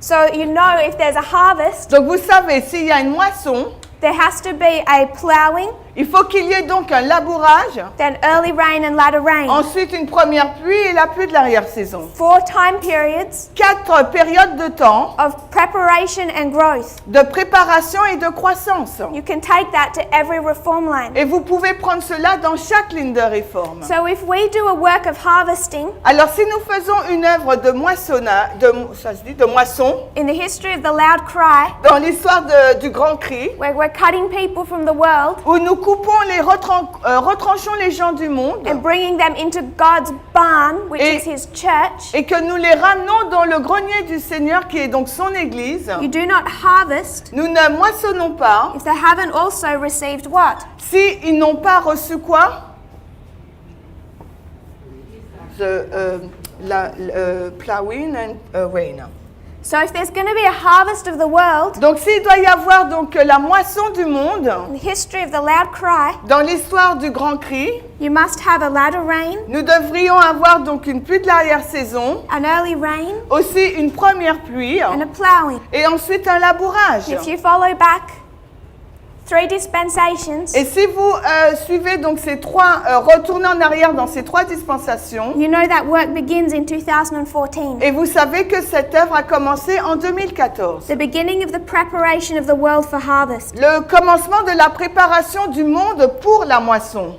So you know if there's a harvest, Donc vous savez, s'il y a une moisson, there has to be a plowing, il faut qu'il y ait donc un labourage, then early rain and latter rain. ensuite une première pluie et la pluie de l'arrière-saison. 4 time periods 4 périodes de temps of preparation and growth. de préparation et de croissance. You can take that to every reform line. Et vous pouvez prendre cela dans chaque ligne de réforme. So if we do a work of harvesting Alors si nous faisons une œuvre de moissonnage, de moisson, in the history of the loud cry, dans l'histoire du grand cri, where we're cutting people from the world où nous coupons retranchons les gens du monde and bringing them into God's barn, which Et- is His church, et que nous les ramenons dans le grenier du Seigneur qui est donc son église, you do not harvest nous ne moissonnons pas if they haven't also received what? si ils n'ont pas reçu quoi? Plowing and rain. So if there's going to be a harvest of the world, Donc s'il doit y avoir donc la moisson du monde, in the history of the loud cry, dans l'histoire du grand cri, you must have a latter rain, nous devrions avoir donc une pluie de l'arrière-saison, an early rain, aussi une première pluie, and a ploughing. et ensuite un labourage. If you follow back 3 dispensations, Et si vous suivez donc ces trois, retournez en arrière dans ces trois dispensations, you know that work begins in 2014. et vous savez que cette œuvre a commencé en 2014. The beginning of the preparation of the world for harvest. Le commencement de la préparation du monde pour la moisson.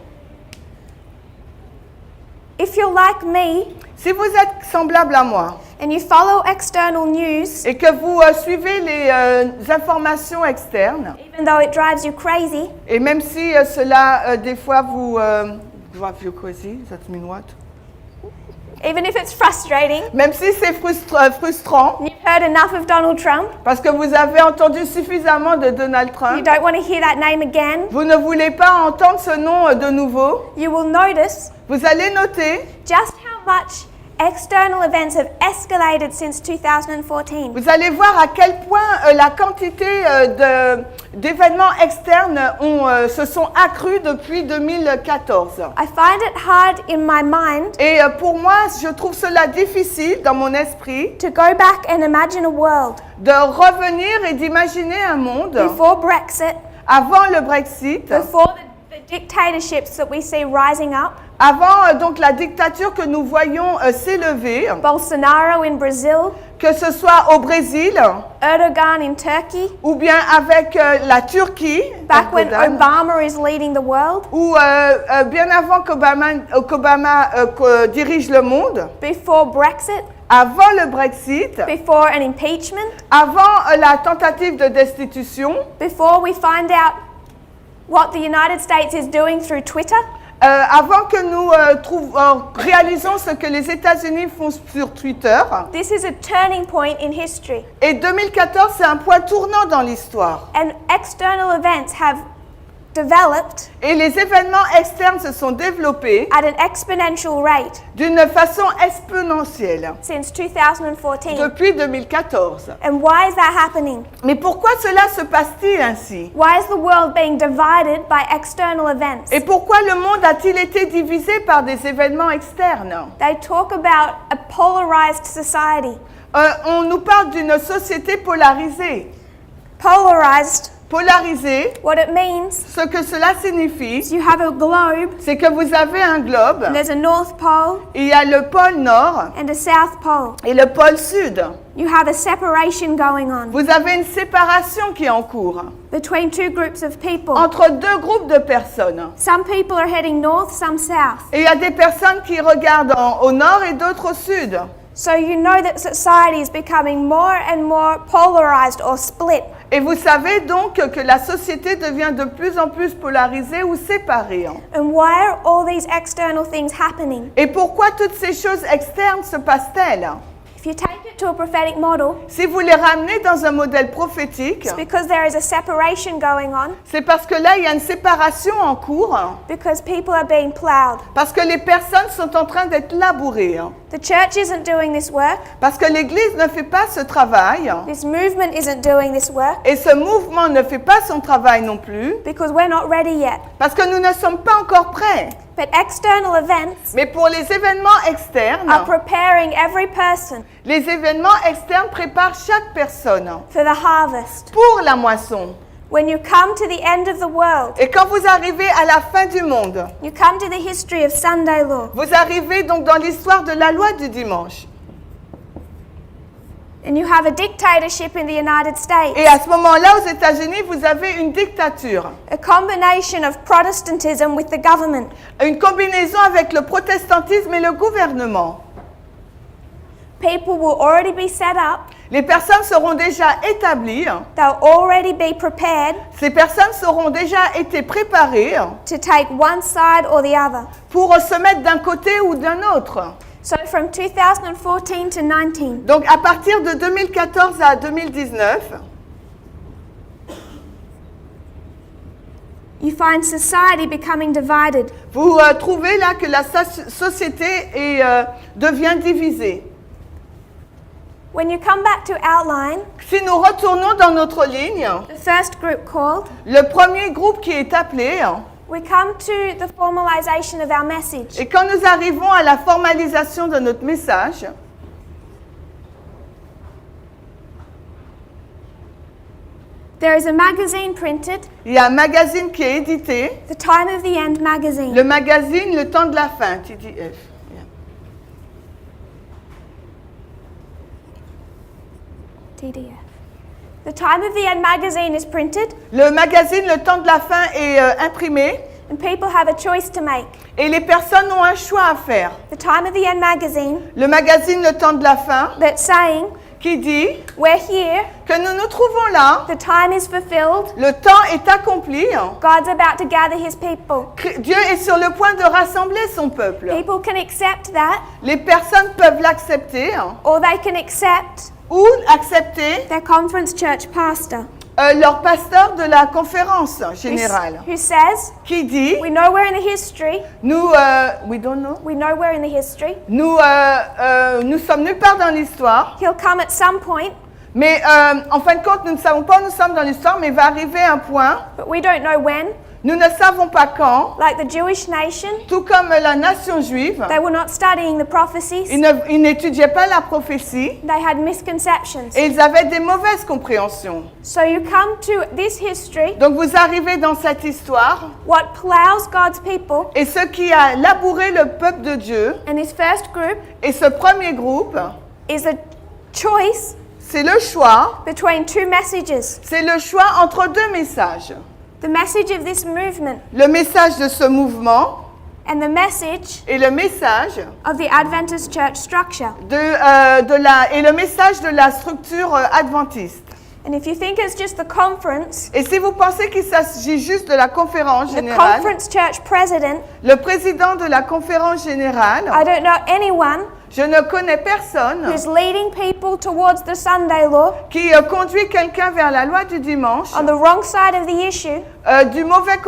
If you're like me Si vous êtes semblable à moi and you follow external news, et que vous suivez les informations externes, even though it drives you crazy, et même si cela des fois vous drive you crazy, that mean what? even if it's frustrating, Même si c'est frustrant, you've heard enough of Donald Trump, parce que vous avez entendu suffisamment de Donald you Trump, don't want to hear that name again, vous ne voulez pas entendre ce nom de nouveau, you will notice vous allez noter, just how much external events have escalated since 2014. vous allez voir à quel point la quantité d'événements externes se sont accrus depuis 2014. I find it hard in my mind Et pour moi, je trouve cela difficile dans mon esprit to go back and imagine a world de revenir et d'imaginer un monde before Brexit, avant le Brexit, before the dictatorships that we see rising up, avant donc la dictature que nous voyons s'élever, Bolsonaro in Brazil, que ce soit au Brésil Erdogan in Turkey, ou bien avec la Turquie, back when Erdogan, Obama is leading the world, ou bien avant qu'Obama dirige le monde, before Brexit, avant le Brexit, before an impeachment, avant la tentative de destitution, before we find out what the United States is doing through Twitter, avant que nous réalisons ce que les États-Unis font sur Twitter. this is a turning point in history. Et 2014, c'est un point tournant dans l'histoire. And external events have developed Et les événements externes se sont développés at an exponential rate d'une façon exponentielle since 2014. depuis 2014. And why is that happening? Mais pourquoi cela se passe-t-il ainsi? Why is the world being divided by external events? Et pourquoi le monde a-t-il été divisé par des événements externes? They talk about a polarized society. On nous parle d'une société polarisée. Polarized, Polarisée, what it means ce que cela signifie, is you have a globe, c'est que vous avez un globe, and there's a North Pole il y a le pôle nord and a South Pole. et le pôle sud. You have a separation going on Vous avez une séparation qui est en cours between two groups of people. entre deux groupes de personnes. Some people are heading north, some south. Et il y a des personnes qui regardent au nord et d'autres au sud. So you know that society is becoming more and more polarized or split. Et vous savez donc que la société devient de plus en plus polarisée ou séparée. And why are all these external things happening? Et pourquoi toutes ces choses externes se passent-elles? If you take it to a prophetic model, Si vous les ramenez dans un modèle prophétique, it's because there is a separation going on, c'est parce que là, il y a une séparation en cours, because people are being plowed. parce que les personnes sont en train d'être labourées, The church isn't doing this work. parce que l'Église ne fait pas ce travail, This movement isn't doing this work et ce mouvement ne fait pas son travail non plus, because we're not ready yet. parce que nous ne sommes pas encore prêts. But external events Mais pour les événements externes, are preparing every person les événements externes préparent chaque personne for the harvest. pour la moisson. When you come to the end of the world, Et quand vous arrivez à la fin du monde, you come to the history of Sunday law, vous arrivez donc dans l'histoire de la loi du dimanche. and you have a dictatorship in the United States, Et à ce moment-là, aux États-Unis, vous avez une dictature, a combination of Protestantism with the government. une combinaison avec le protestantisme et le gouvernement. People will already be set up, Les personnes seront déjà établies, they'll already be prepared ces personnes seront déjà été préparées to take one side or the other. pour se mettre d'un côté ou d'un autre. So from 2014 to 19, Donc à partir de 2014 à 2019, you find society becoming divided. vous trouvez là que la société devient divisée. When you come back to outline, Si nous retournons dans notre ligne, the first group called, le premier groupe qui est appelé, we come to the formalization of our message. et quand nous arrivons à la formalisation de notre message, There is a magazine printed, il y a un magazine qui est édité, the Time of the End magazine. le magazine Le Temps de la Fin, TDF. TDF. The Time of the End magazine is printed, Le magazine Le Temps de la Fin est imprimé and people have a choice to make. et les personnes ont un choix à faire. The Time of the End magazine Le magazine Le Temps de la Fin that's saying, qui dit we're here, que nous nous trouvons là, the time is fulfilled, le temps est accompli, God's about to gather his people. Dieu est sur le point de rassembler son peuple. People can accept that, Les personnes peuvent l'accepter or they can accept ou accepter their conference church pastor leur pasteur de la conférence who, générale who says, qui dit, we know we're in the history, we don't know, we know we're in the history, nous sommes nulle part dans l'histoire, he'll come at some point, mais en fin de compte, nous ne savons pas où nous sommes dans l'histoire, mais il va arriver un point, but we don't know when. nous ne savons pas quand, Like the Jewish nation, tout comme la nation juive, they were not studying the prophecies, ils n'étudiaient pas la prophétie they had misconceptions. et ils avaient des mauvaises compréhensions. So you come to this history, Donc vous arrivez dans cette histoire, what plows God's people, et ce qui a labouré le peuple de Dieu, and this first group et ce premier groupe, is a choice c'est le choix, between two messages. c'est le choix entre deux messages. The message of this movement Le message de ce mouvement and the message et le message of the Adventist church structure. et le message de la structure adventiste. And if you think it's just the conference, Et si vous pensez qu'il s'agit juste de la conférence the générale, conference church president, le président de la conférence générale, I don't know anyone je ne connais personne who's leading people towards the Sunday law qui conduit quelqu'un vers la loi du dimanche on the wrong side of the issue du mauvais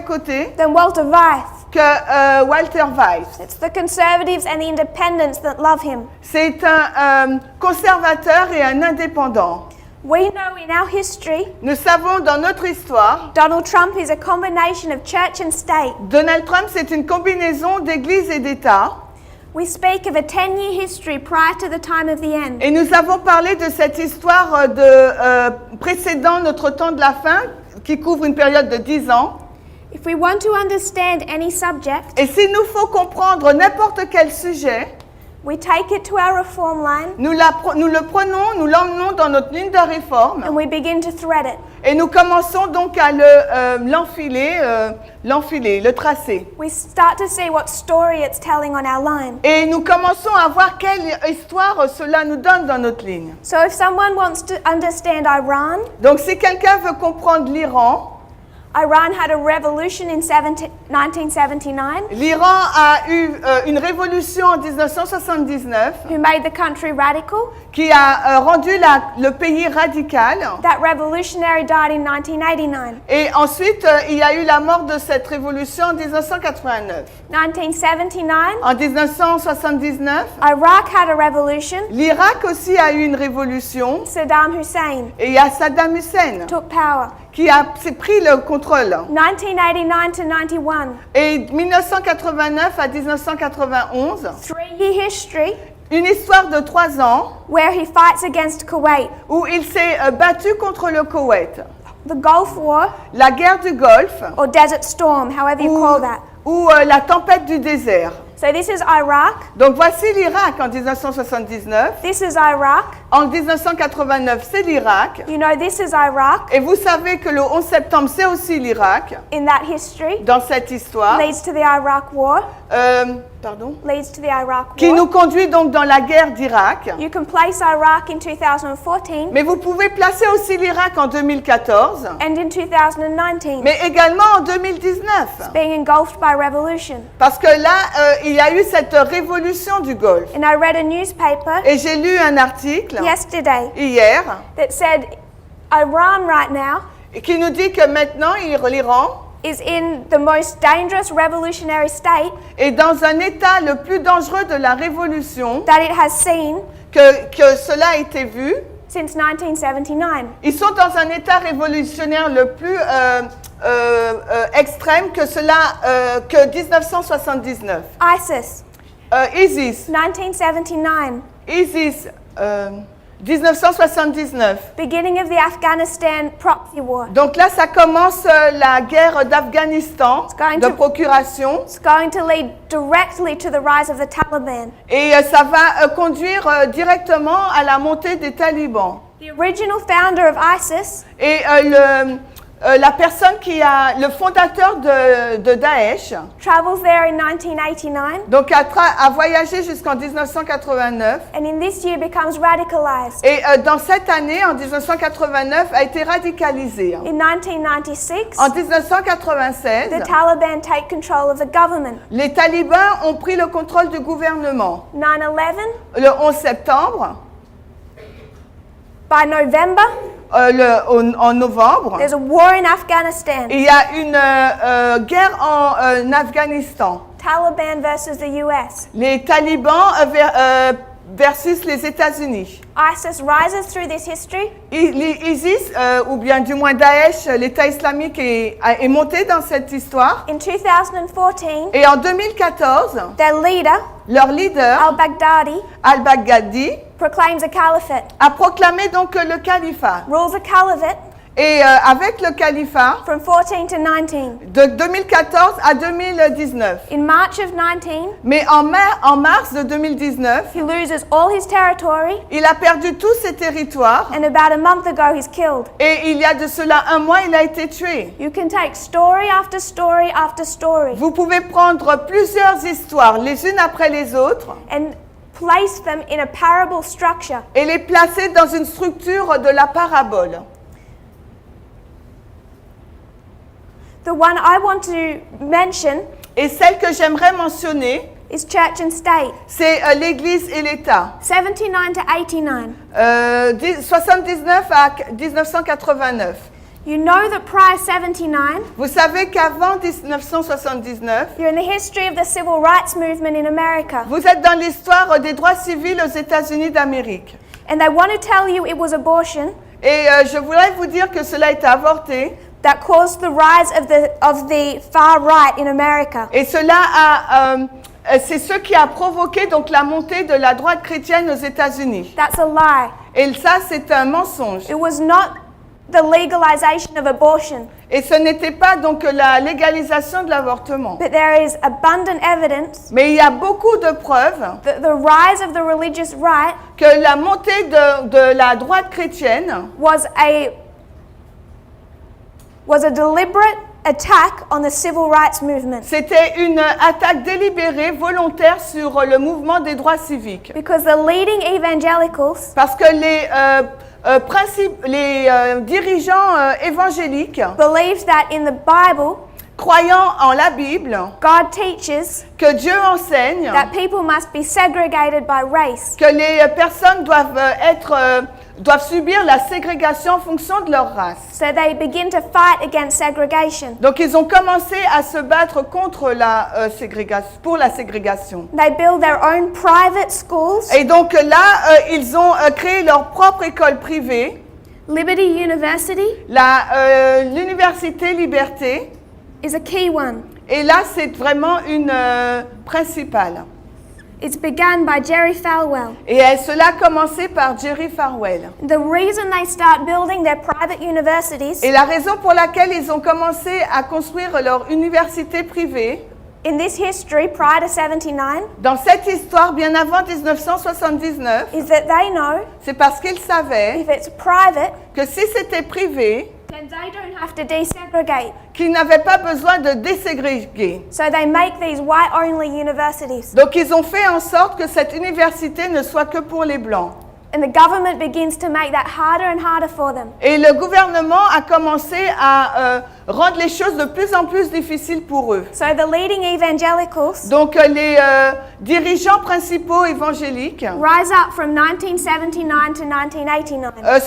côté than Walter Weiss. que Walter Weiss. It's the conservatives and the independents that love him. C'est un conservateur et un indépendant. We know in our history, Nous savons dans notre histoire, Donald Trump is a combination of church and state. Donald Trump, c'est une combinaison d'église et d'État. We speak of a 10-year history prior to the time of the end. Et nous avons parlé de cette histoire précédant notre temps de la fin, qui couvre une période de 10 ans. If we want to understand any subject, Et s'il nous faut comprendre n'importe quel sujet, we take it to our reform line nous le prenons, nous l'emmenons dans notre ligne de réforme and we begin to thread it. et nous commençons donc à l'enfiler, le tracer. We start to see what story it's telling on our line. Et nous commençons à voir quelle histoire cela nous donne dans notre ligne. So if someone wants to understand Iran, Donc si quelqu'un veut comprendre l'Iran, Iran had a revolution in 1979 l'Iran a eu une révolution en 1979 who made the country radical. qui a rendu le pays radical. That revolutionary died in 1989. Et ensuite, il y a eu la mort de cette révolution en 1989. 1979, En 1979, Iraq had a revolution. l'Irak aussi a eu une révolution. Saddam Hussein Et il y a Saddam Hussein took power. qui s'est pris le contrôle. 1989 to 91, Et 1989 à 1991, 3-year history une histoire de 3 ans where he fights against Kuwait. où il s'est battu contre le Koweït. The Gulf War, La guerre du Golfe or Desert Storm, however you call that. ou la tempête du désert. So this is Iraq, Donc voici l'Irak en 1979. this is Iraq, En 1989, c'est l'Irak. you know this is Iraq, Et vous savez que le 11 septembre, c'est aussi l'Irak. in that history, Dans cette histoire, leads to the Iraq War, leads to the Iraq qui War. nous conduit donc dans la guerre d'Irak. You can place Iraq in 2014 Mais vous pouvez placer aussi l'Irak en 2014, and in 2019, mais également en 2019. being engulfed by revolution. Parce que là, il y a eu cette révolution du Golfe. And I read a newspaper Et j'ai lu un article yesterday hier that said Iran right now qui nous dit que maintenant, l'Iran is in the most dangerous revolutionary state est dans un état le plus dangereux de la révolution that it has seen que cela a été vu. since 1979. Ils sont dans un état révolutionnaire le plus extrême que que 1979. ISIS, ISIS, 1979. ISIS, 1979. Beginning of the Afghanistan proxy war. Donc là, ça commence la guerre d'Afghanistan going de to- procuration. It's going to lead directly to the rise of the Taliban. Et ça va conduire directement à la montée des talibans. The original founder of ISIS Et la personne le fondateur de Daesh, travels there in 1989 donc a voyagé jusqu'en 1989. and in this year becomes radicalized. Et dans cette année, en 1989, a été radicalisé. In 1996, En 1996, the Taliban take control of the government. les talibans ont pris le contrôle du gouvernement. 9/11, Le 11 septembre, by November, en novembre, there's a war in Afghanistan. il y a une guerre en Afghanistan. Taliban versus the US. Les talibans versus les États-Unis. ISIS rises through this history ISIS, ou bien du moins Daesh, l'État islamique est monté dans cette histoire. in 2014. Et en 2014, Their leader, leur leader, al-Baghdadi, al-Baghdadi, proclaims a caliphate, a proclamé donc le califat. rules a caliphate Et avec le califat, from 14 to 19. de 2014 à 2019. In March of 19, Mais en mars de 2019, he loses all his territory, il a perdu tous ses territoires. and about a month ago he's killed. Et il y a de cela un mois, il a été tué. You can take story after story after story Vous pouvez prendre plusieurs histoires, les unes après les autres, and place them in a parable structure. et les placer dans une structure de la parabole. The one I want to mention Et celle que j'aimerais mentionner, is church and state, c'est l'Église et l'État. 79 to 89. 79 à 1989. You know that prior 79, Vous savez qu'avant 1979, you're in the history of the civil rights movement in America. vous êtes dans l'histoire des droits civils aux États-Unis d'Amérique. And they want to tell you it was abortion Et je voudrais vous dire que cela a été avorté. that caused the rise of the far right in America. Et cela c'est ce qui a provoqué donc la montée de la droite chrétienne aux États-Unis. That's a lie. Et ça, c'est un mensonge. It was not the legalization of abortion, Et ce n'était pas donc la légalisation de l'avortement. but there is abundant evidence Mais il y a beaucoup de preuves that the rise of the religious right que la montée de la droite chrétienne was a deliberate attack on the civil rights movement, c'était une attaque délibérée, volontaire sur le mouvement des droits civiques. because the leading evangelicals Parce que les dirigeants évangéliques, believed that in the Bible, croyant en la Bible, God teaches que Dieu enseigne that people must be segregated by race. que les personnes doivent subir la ségrégation en fonction de leur race. So they begin to fight against segregation. Donc ils ont commencé à se battre contre pour la ségrégation. They build their own private schools. Et donc là, ils ont créé leur propre école privée, Liberty University l'université Liberté. is a key one. Et là, c'est vraiment une principale. It's begun by Jerry Falwell. Et cela a commencé par Jerry Falwell. The reason they start building their private universities Et la raison pour laquelle ils ont commencé à construire leur université privée, in this history prior to 79 dans cette histoire bien avant 1979, is that they know c'est parce qu'ils savaient if it's private, que si c'était privé, then they don't have to desegregate. qu'ils n'avaient pas besoin de déségréguer. So they make these white-only universities. Donc ils ont fait en sorte que cette université ne soit que pour les Blancs. And the government begins to make that harder and harder for them. Et le gouvernement a commencé à rendre les choses de plus en plus difficiles pour eux. So the leading evangelicals Donc les dirigeants principaux évangéliques rise up from 1979 to 1989.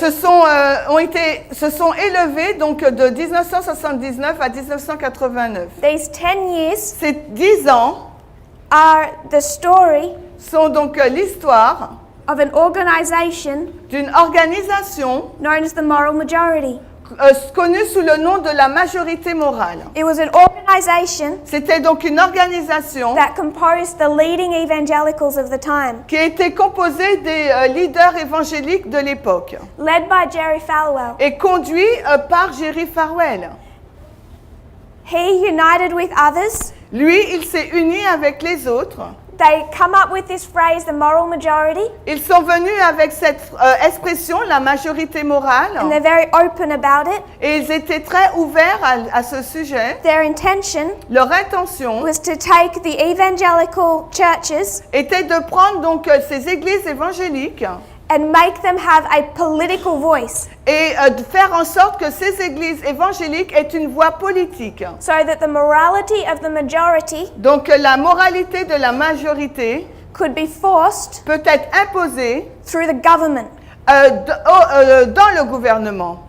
se sont élevés donc de 1979 à 1989. These 10 years Ces 10 ans are the story sont donc l'histoire of an organization d'une organisation known as the moral majority. connue sous le nom de la majorité morale. It was an organization C'était donc une organisation that composed the leading evangelicals of the time, qui était composée des leaders évangéliques de l'époque led by Jerry Falwell. et conduit par Jerry Falwell. He united with others. Lui, il s'est uni avec les autres. They come up with this phrase, the moral majority, Ils sont venus avec cette expression, la majorité morale, and they're very open about it. et ils étaient très ouverts à ce sujet. Their intention Leur intention was to take the evangelical churches était de prendre donc ces églises évangéliques and make them have a political voice, et de faire en sorte que ces églises évangéliques aient une voix politique. so that the morality of the majority Donc la moralité de la majorité could be forced peut être imposée through the government. dans le gouvernement.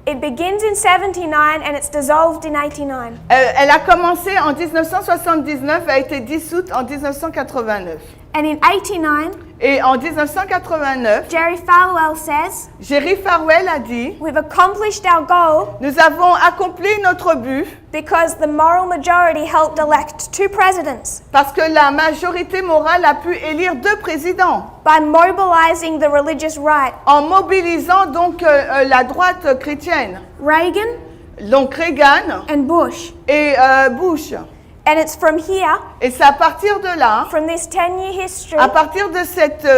It begins in 79 and it's dissolved in 89. Elle a commencé en 1979 et a été dissoute en 1989. And in 89, Et en 1989, Jerry Falwell says, Jerry Falwell a dit we've accomplished our goal « Nous avons accompli notre but because the moral majority helped elect 2 presidents parce que la majorité morale a pu élire 2 présidents by mobilizing the religious right. en mobilisant donc la droite chrétienne, Reagan donc Reagan and Bush. et Bush. And it's from here, Et c'est à partir de là, from this 10-year history, à partir de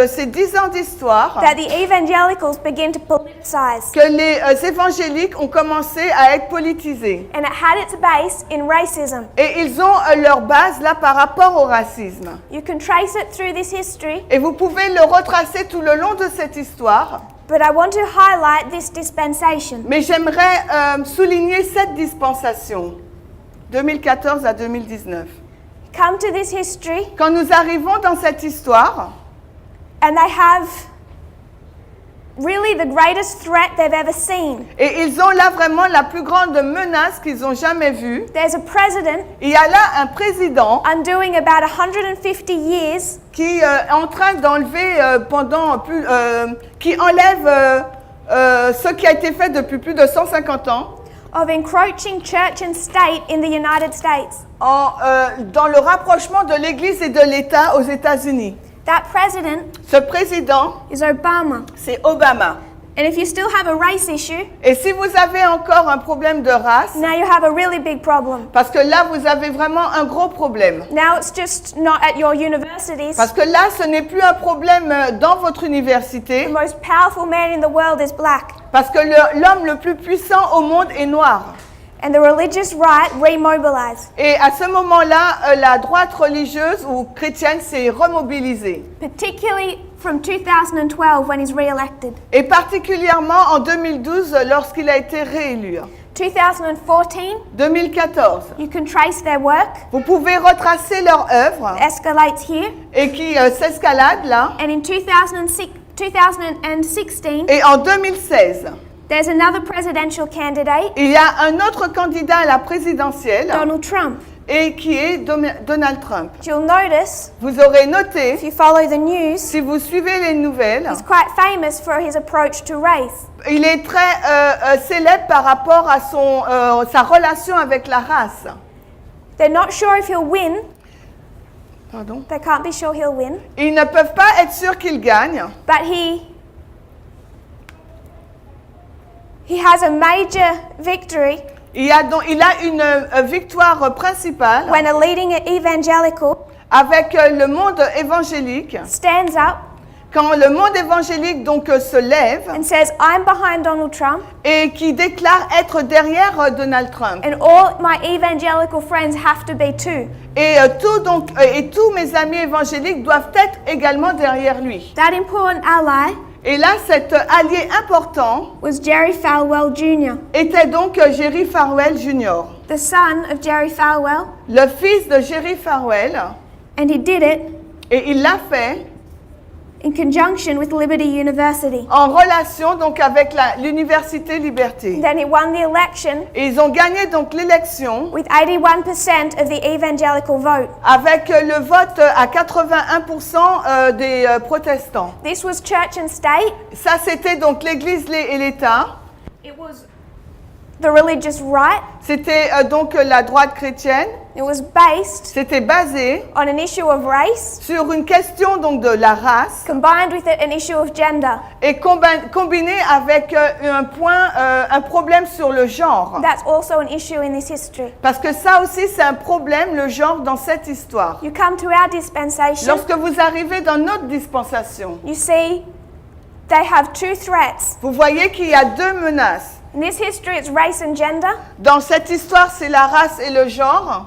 ces 10 ans d'histoire, that the evangelicals begin to politicize. que les évangéliques ont commencé à être politisés. And it had its base in racism. Et ils ont leur base là par rapport au racisme. You can trace it through this history, Et vous pouvez le retracer tout le long de cette histoire. but I want to highlight this dispensation. Mais j'aimerais souligner cette dispensation, 2014 à 2019. Come to this history, Quand nous arrivons dans cette histoire, and they have really the greatest threat they've ever seen. et ils ont là vraiment la plus grande menace qu'ils ont jamais vue, There's a president il y a là un président undoing about 150 years qui est en train d'enlever qui enlève ce qui a été fait depuis plus de 150 ans of encroaching church and state in the United States. dans le rapprochement de l'Église et de l'État aux États-Unis. That president Ce président, is Obama. c'est Obama. And if you still have a race issue, Et si vous avez encore un problème de race, now you have a really big problem. parce que là, vous avez vraiment un gros problème. Now it's just not at your universities. Parce que là, ce n'est plus un problème dans votre The université, most powerful man in the world is black. parce que l'homme le plus puissant au monde est noir. And the religious right remobilized, Et à ce moment-là, la droite religieuse ou chrétienne s'est remobilisée. particularly from 2012 when he's re-elected. Et particulièrement en 2012, lorsqu'il a été réélu. 2014, 2014. you can trace their work, Vous pouvez retracer leur œuvre escalates here. et qui s'escalade là. And in 2016, Et en 2016, there's another presidential candidate, il y a un autre candidat à la présidentielle Donald Trump. et qui est Donald Trump. You'll notice, Vous aurez if noté, you follow the news, si vous suivez les nouvelles, he's quite famous for his approach to race. il est très célèbre par rapport à sa relation avec la race. They're not sure if he'll win. Pardon? They can't be sure he'll win. Ils ne peuvent pas être sûrs qu'il gagne, But he has a major victory il a une victoire principale when a leading evangelical avec le monde évangélique. stands up Quand le monde évangélique donc se lève and says, I'm behind Donald Trump, et qui déclare être derrière Donald Trump. and all my evangelical friends have to be too. Et tous mes amis évangéliques doivent être également derrière lui. That important ally Et là, cet allié important was Jerry Falwell Jr., était donc Jerry Falwell Jr., the son of Jerry Falwell, le fils de Jerry Falwell, and he did it et il l'a fait in conjunction with Liberty University. en relation donc avec l'université Liberté. Then he won the election Et ils ont gagné donc l'élection with 81% of the evangelical vote. avec le vote à 81% des protestants. This was church and state. Ça, c'était donc l'Église et l'État. It was the religious right. C'était donc la droite chrétienne. It was based C'était basé on an issue of race, sur une question donc de la race combined with it an issue of gender. et combiné avec un problème sur le genre. That's also an issue in this history. Parce que ça aussi, c'est un problème, le genre, dans cette histoire. You come to our dispensation, Lorsque vous arrivez dans notre dispensation, you see they have two threats. vous voyez qu'il y a deux menaces. In this history, it's race and gender. Dans cette histoire, c'est la race et le genre.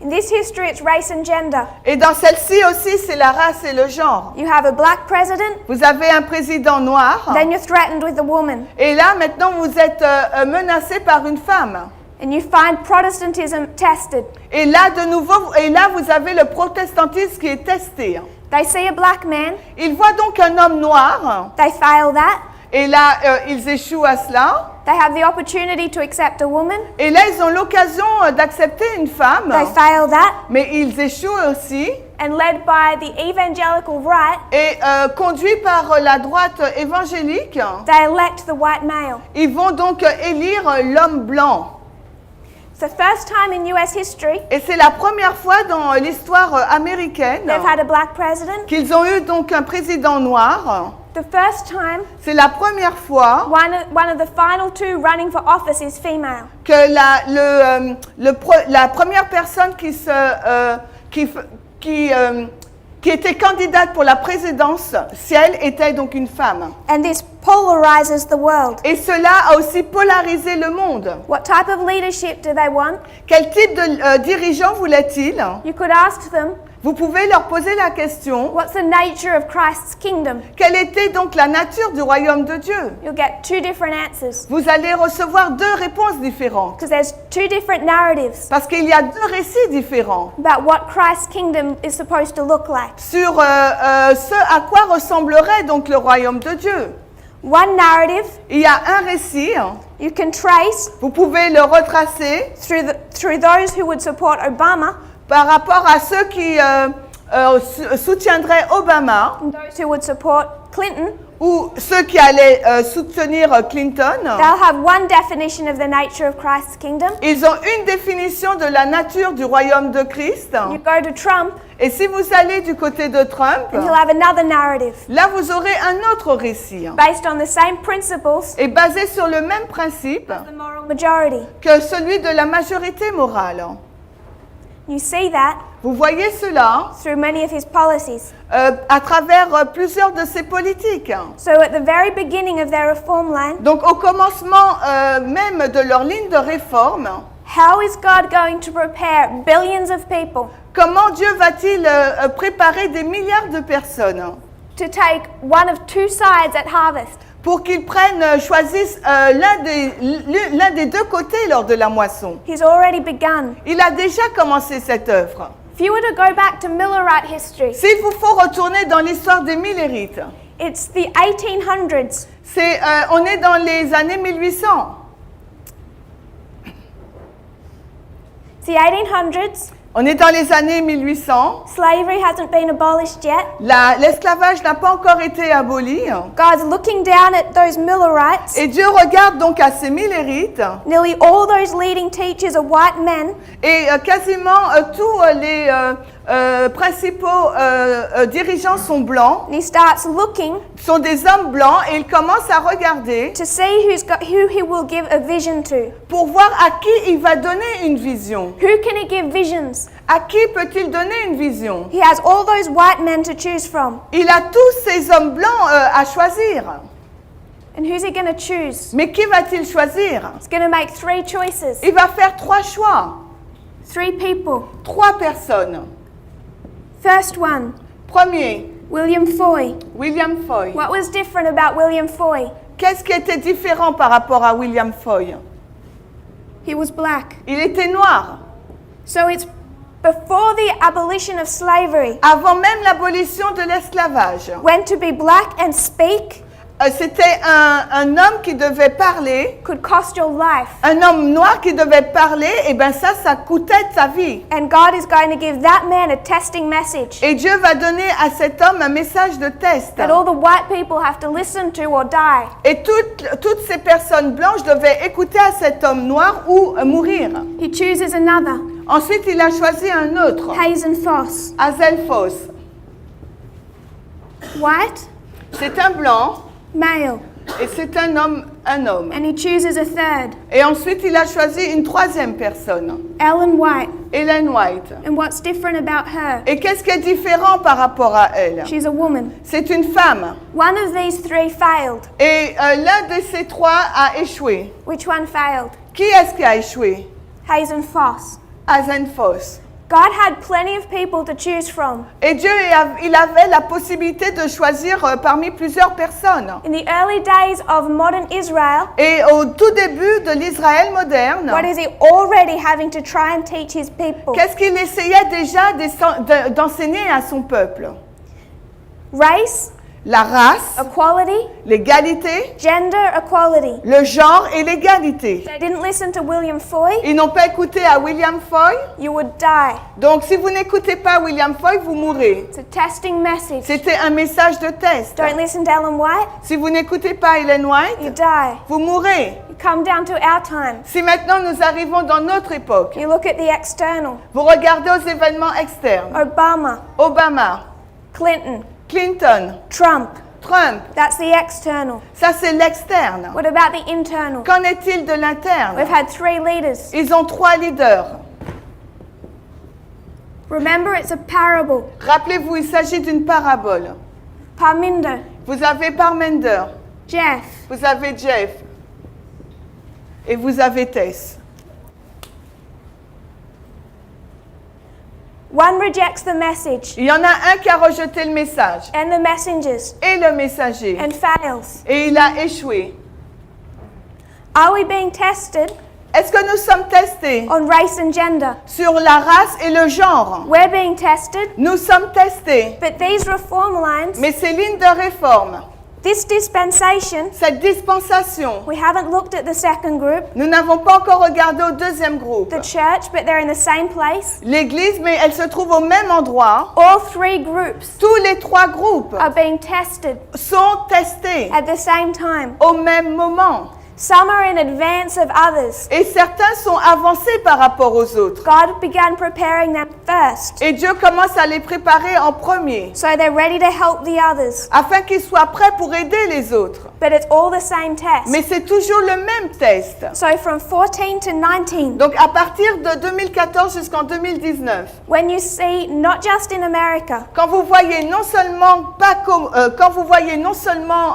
In this history, it's race and gender. Et dans celle-ci aussi, c'est la race et le genre. You have a black president, Vous avez un président noir. then you're threatened with a woman. Et là, maintenant, vous êtes menacé par une femme. And you find Protestantism tested. Et là, de nouveau, vous avez le protestantisme qui est testé. They see a black man, Ils voient donc un homme noir. they fail that. Et là, ils échouent à cela. They have the opportunity to accept a woman, Et là, ils ont l'occasion d'accepter une femme. they fail that. Mais ils échouent aussi. And led by the evangelical right, Et conduits par la droite évangélique, they elect the white male. ils vont donc élire l'homme blanc. It's the first time in US history Et c'est la première fois dans l'histoire américaine they've had a black president. qu'ils ont eu donc un président noir. The first time C'est la première fois one of the final two running for office is female. que la première personne qui était candidate pour la présidence, ciel, était donc une femme. And this polarizes the world. Et cela a aussi polarisé le monde. What type of leadership do they want? Quel type de dirigeant voulait-il? You could ask them, Vous pouvez leur poser la question, what's the nature of Christ's kingdom? quelle était donc la nature du royaume de Dieu? You'll get two different answers Vous allez recevoir deux réponses différentes. because there's two different narratives Parce qu'il y a deux récits différents about what Christ's kingdom is supposed to look like. sur ce à quoi ressemblerait donc le royaume de Dieu. One narrative Il y a un récit, you can trace vous pouvez le retracer through those who would support Obama par rapport à ceux qui soutiendraient Obama and those who would support Clinton. ou ceux qui allaient soutenir Clinton. They'll have one definition of the nature of Christ's kingdom. Ils ont une définition de la nature du royaume de Christ. You go to Trump Et si vous allez du côté de Trump, and he'll have another narrative là vous aurez un autre récit based on the same principles et basé sur le même principe as the moral majority. que celui de la majorité morale. You see that Vous voyez cela through many of his policies. à travers plusieurs de ses politiques. So at the very beginning of their reform line, Donc au commencement même de leur ligne de réforme, how is God going to prepare billions of people comment Dieu va-t-il préparer des milliards de personnes to take one of two sides at harvest? pour qu'ils choisissent l'un des deux côtés lors de la moisson? He's already begun. Il a déjà commencé cette œuvre. If you were to go back to Millerite history, S'il vous faut retourner dans l'histoire des Millérites, it's the 1800s. on est dans les années 1800. It's the 1800s. On est dans les années 1800. Slavery hasn't been abolished yet. L'esclavage n'a pas encore été aboli. God's looking down at those Millerites. Et Dieu regarde donc à ces Millérites. Nearly all those leading teachers are white men. Et quasiment tous les principaux dirigeants sont blancs, And he starts looking sont des hommes blancs, et il commence à regarder to see who he will give a vision to. pour voir à qui il va donner une vision. Who can he give visions? À qui peut-il donner une vision? He has all those white men to choose from. Il a tous ces hommes blancs à choisir. And who's he going to choose? Mais qui va-t-il choisir? He's going to make three choices. Il va faire trois choix, Three people. trois personnes. First one, Premier, William Foy. William Foy. What was different about William Foy? Qu'est-ce qui était différent par rapport à William Foy? He was black. Il était noir. So it's before the abolition of slavery, avant même l'abolition de l'esclavage, when to be black and speak c'était un homme qui devait parler, could cost your life. un homme noir qui devait parler, et ben ça coûtait sa vie. And God is going to give that man a testing message Et Dieu va donner à cet homme un message de test. that all the white people have to listen to or die. Et toutes ces personnes blanches devaient écouter à cet homme noir ou mourir. He chooses another, Ensuite, il a choisi un autre, Hazen Foss. Azelphos. White, C'est un blanc male. et c'est un homme. And he chooses a third, Et ensuite, il a choisi une troisième personne, Ellen White. Ellen White. And what's different about her? Et qu'est-ce qui est différent par rapport à elle? She's a woman. C'est une femme. One of these three failed. Et l'un de ces trois a échoué. Which one failed? Qui est-ce qui a échoué? Hazen Foss. Azelphos. God had plenty of people to choose from. Et Dieu, il avait la possibilité de choisir parmi plusieurs personnes. In the early days of modern Israel, Et au tout début de l'Israël moderne, what is he already having to try and teach his people? qu'est-ce qu'il essayait déjà d'enseigner à son peuple? Race, La race, equality, l'égalité, gender equality. le genre et l'égalité. They didn't listen to William Foy, Ils n'ont pas écouté à William Foy. you would die. Donc, si vous n'écoutez pas William Foy, vous mourrez. It's a testing message. C'était un message de test. Don't listen to Ellen White, Si vous n'écoutez pas Ellen you White, die. vous mourrez. You come down to our time. Si maintenant nous arrivons dans notre époque, You look at the external. vous regardez aux événements externes, Obama, Obama, Clinton, Clinton, Trump. Trump, That's the external. ça c'est l'externe. What about the internal? Qu'en est-il de l'interne? We've had three leaders. Ils ont trois leaders. Remember, it's a parable. Rappelez-vous, il s'agit d'une parabole. Parminder, Vous avez Parminder, Jeff, vous avez Jeff et vous avez Tess. one rejects the message Il y en a un qui a rejeté le message and the messengers et le messager and fails. et il a échoué. Are we being tested Est-ce que nous sommes testés on race and gender? sur la race et le genre? We're being tested, Nous sommes testés, but these reform lines, mais ces lignes de réforme, this dispensation, cette dispensation, we haven't looked at the second group, nous n'avons pas encore regardé au deuxième groupe. the church, but they're in the same place. L'église, mais elle se trouve au même endroit. All three groups Tous les trois groupes are being tested sont testés at the same time. au même moment. Some are in advance of others. Et certains sont avancés par rapport aux autres. God began preparing them first, Et Dieu commence à les préparer en premier, so they're ready to help the others. afin qu'ils soient prêts pour aider les autres. But it's all the same test. Mais c'est toujours le même test. So from 14 to 19, Donc à partir de 2014 jusqu'en 2019, when you see not just in America, quand vous voyez non seulement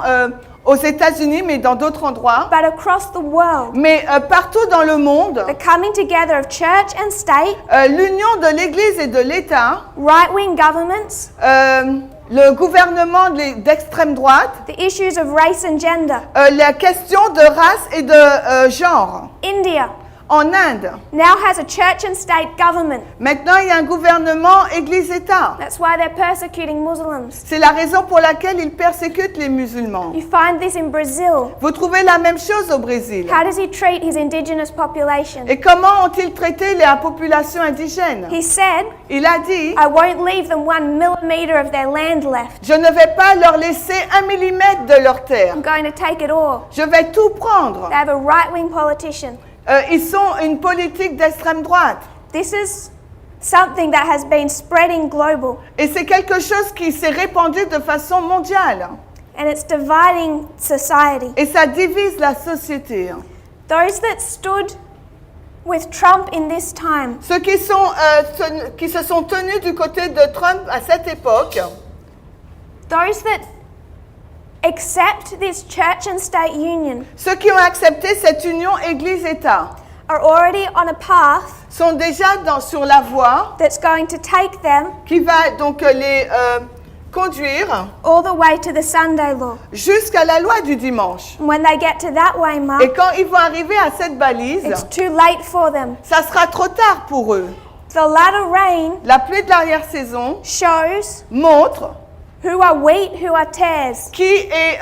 aux États-Unis, mais dans d'autres endroits, but across the world, mais partout dans le monde, the coming together of church and state, l'union de l'Église et de l'État, right-wing governments, le gouvernement d'extrême droite, the issues of race and gender, la question de race et de genre. India En Inde, now has a church and state government. maintenant il y a un gouvernement Église-État. That's why they're persecuting Muslims. C'est la raison pour laquelle ils persécutent les musulmans. You find this in Brazil. Vous trouvez la même chose au Brésil. How does he treat his indigenous population? Et comment ont-ils traité la population indigène? He said, Il a dit, I won't leave them 1 millimeter of their land left. je ne vais pas leur laisser 1 millimètre de leur terre. I'm going to take it all. Je vais tout prendre. They have a right-wing politician. Ils sont une politique d'extrême droite. This is something that has been spreading global, Et c'est quelque chose qui s'est répandu de façon mondiale. and it's dividing society. Et ça divise la société. Those that stood with Trump in this time, Ceux qui se sont tenus du côté de Trump à cette époque, those that accept this church and state union, ceux qui ont accepté cette union Église-État, are already on a path sont déjà sur la voie that's going to take them qui va donc les conduire all the way to the Sunday law. jusqu'à la loi du dimanche. And when they get to that way mark, Et quand ils vont arriver à cette balise, it's too late for them. ça sera trop tard pour eux. The latter rain la pluie de l'arrière-saison, shows montre who are wheat, who are tares. qui est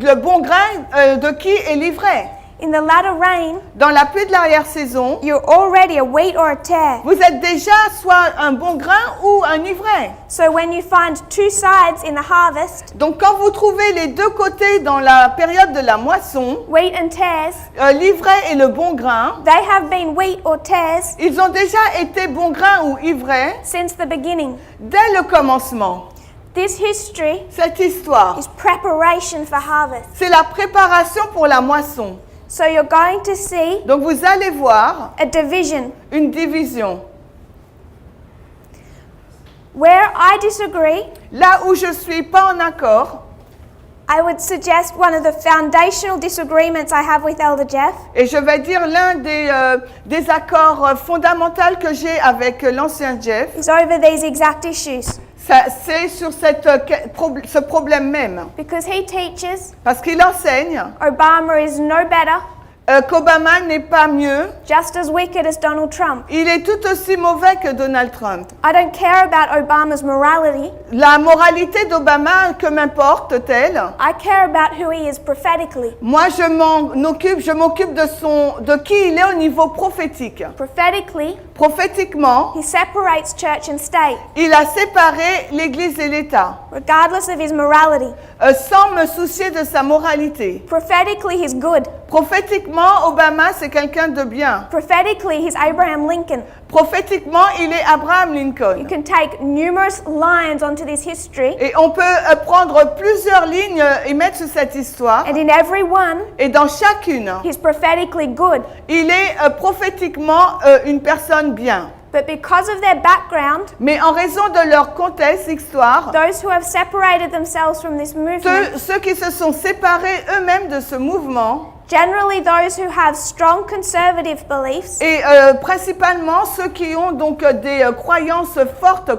le bon grain de qui est l'ivraie. In the latter rain, Dans la pluie de l'arrière-saison, you're already a wheat or a tare. vous êtes déjà soit un bon grain ou un ivraie. So when you find two sides in the harvest, Donc quand vous trouvez les deux côtés dans la période de la moisson, wheat and tares, l'ivraie et le bon grain, they have been wheat or tares ils ont déjà été bon grain ou ivraie since the beginning. dès le commencement. This history Cette histoire, is preparation for harvest. c'est la préparation pour la moisson. So you're going to see Donc vous allez voir a division. une division. Where I disagree, Là où je suis pas en accord, I would suggest one of the foundational disagreements I have with Elder Jeff et je vais dire l'un des accords fondamentaux que j'ai avec l'ancien Jeff, is over these exact issues. c'est sur ce problème même. Because he teaches Parce qu'il enseigne Obama is no better, qu'Obama n'est pas mieux, just as wicked as Donald Trump. il est tout aussi mauvais que Donald Trump. I don't care about Obama's morality. La moralité d'Obama, que m'importe-t-elle? I care about who he is prophetically. Moi, je m'occupe de qui il est au niveau prophétique. Prophetically, Prophétiquement, he separates church and state, il a séparé l'Église et l'État, regardless of his morality. sans me soucier de sa moralité. Prophetically, he's good. Prophétiquement, Obama, c'est quelqu'un de bien. Prophetically, he's Abraham Lincoln. Prophétiquement, il est Abraham You Lincoln. can take numerous lines onto this history, Et on peut prendre plusieurs lignes et mettre sur cette histoire. and in every one, Et dans chacune, he's prophetically good. il est prophétiquement une personne bien. But because of their background, Mais en raison de leur contexte, histoire, those who have separated themselves from this movement, ceux qui se sont séparés eux-mêmes de ce mouvement, generally those who have strong conservative beliefs, et principalement ceux qui ont donc des croyances fortes,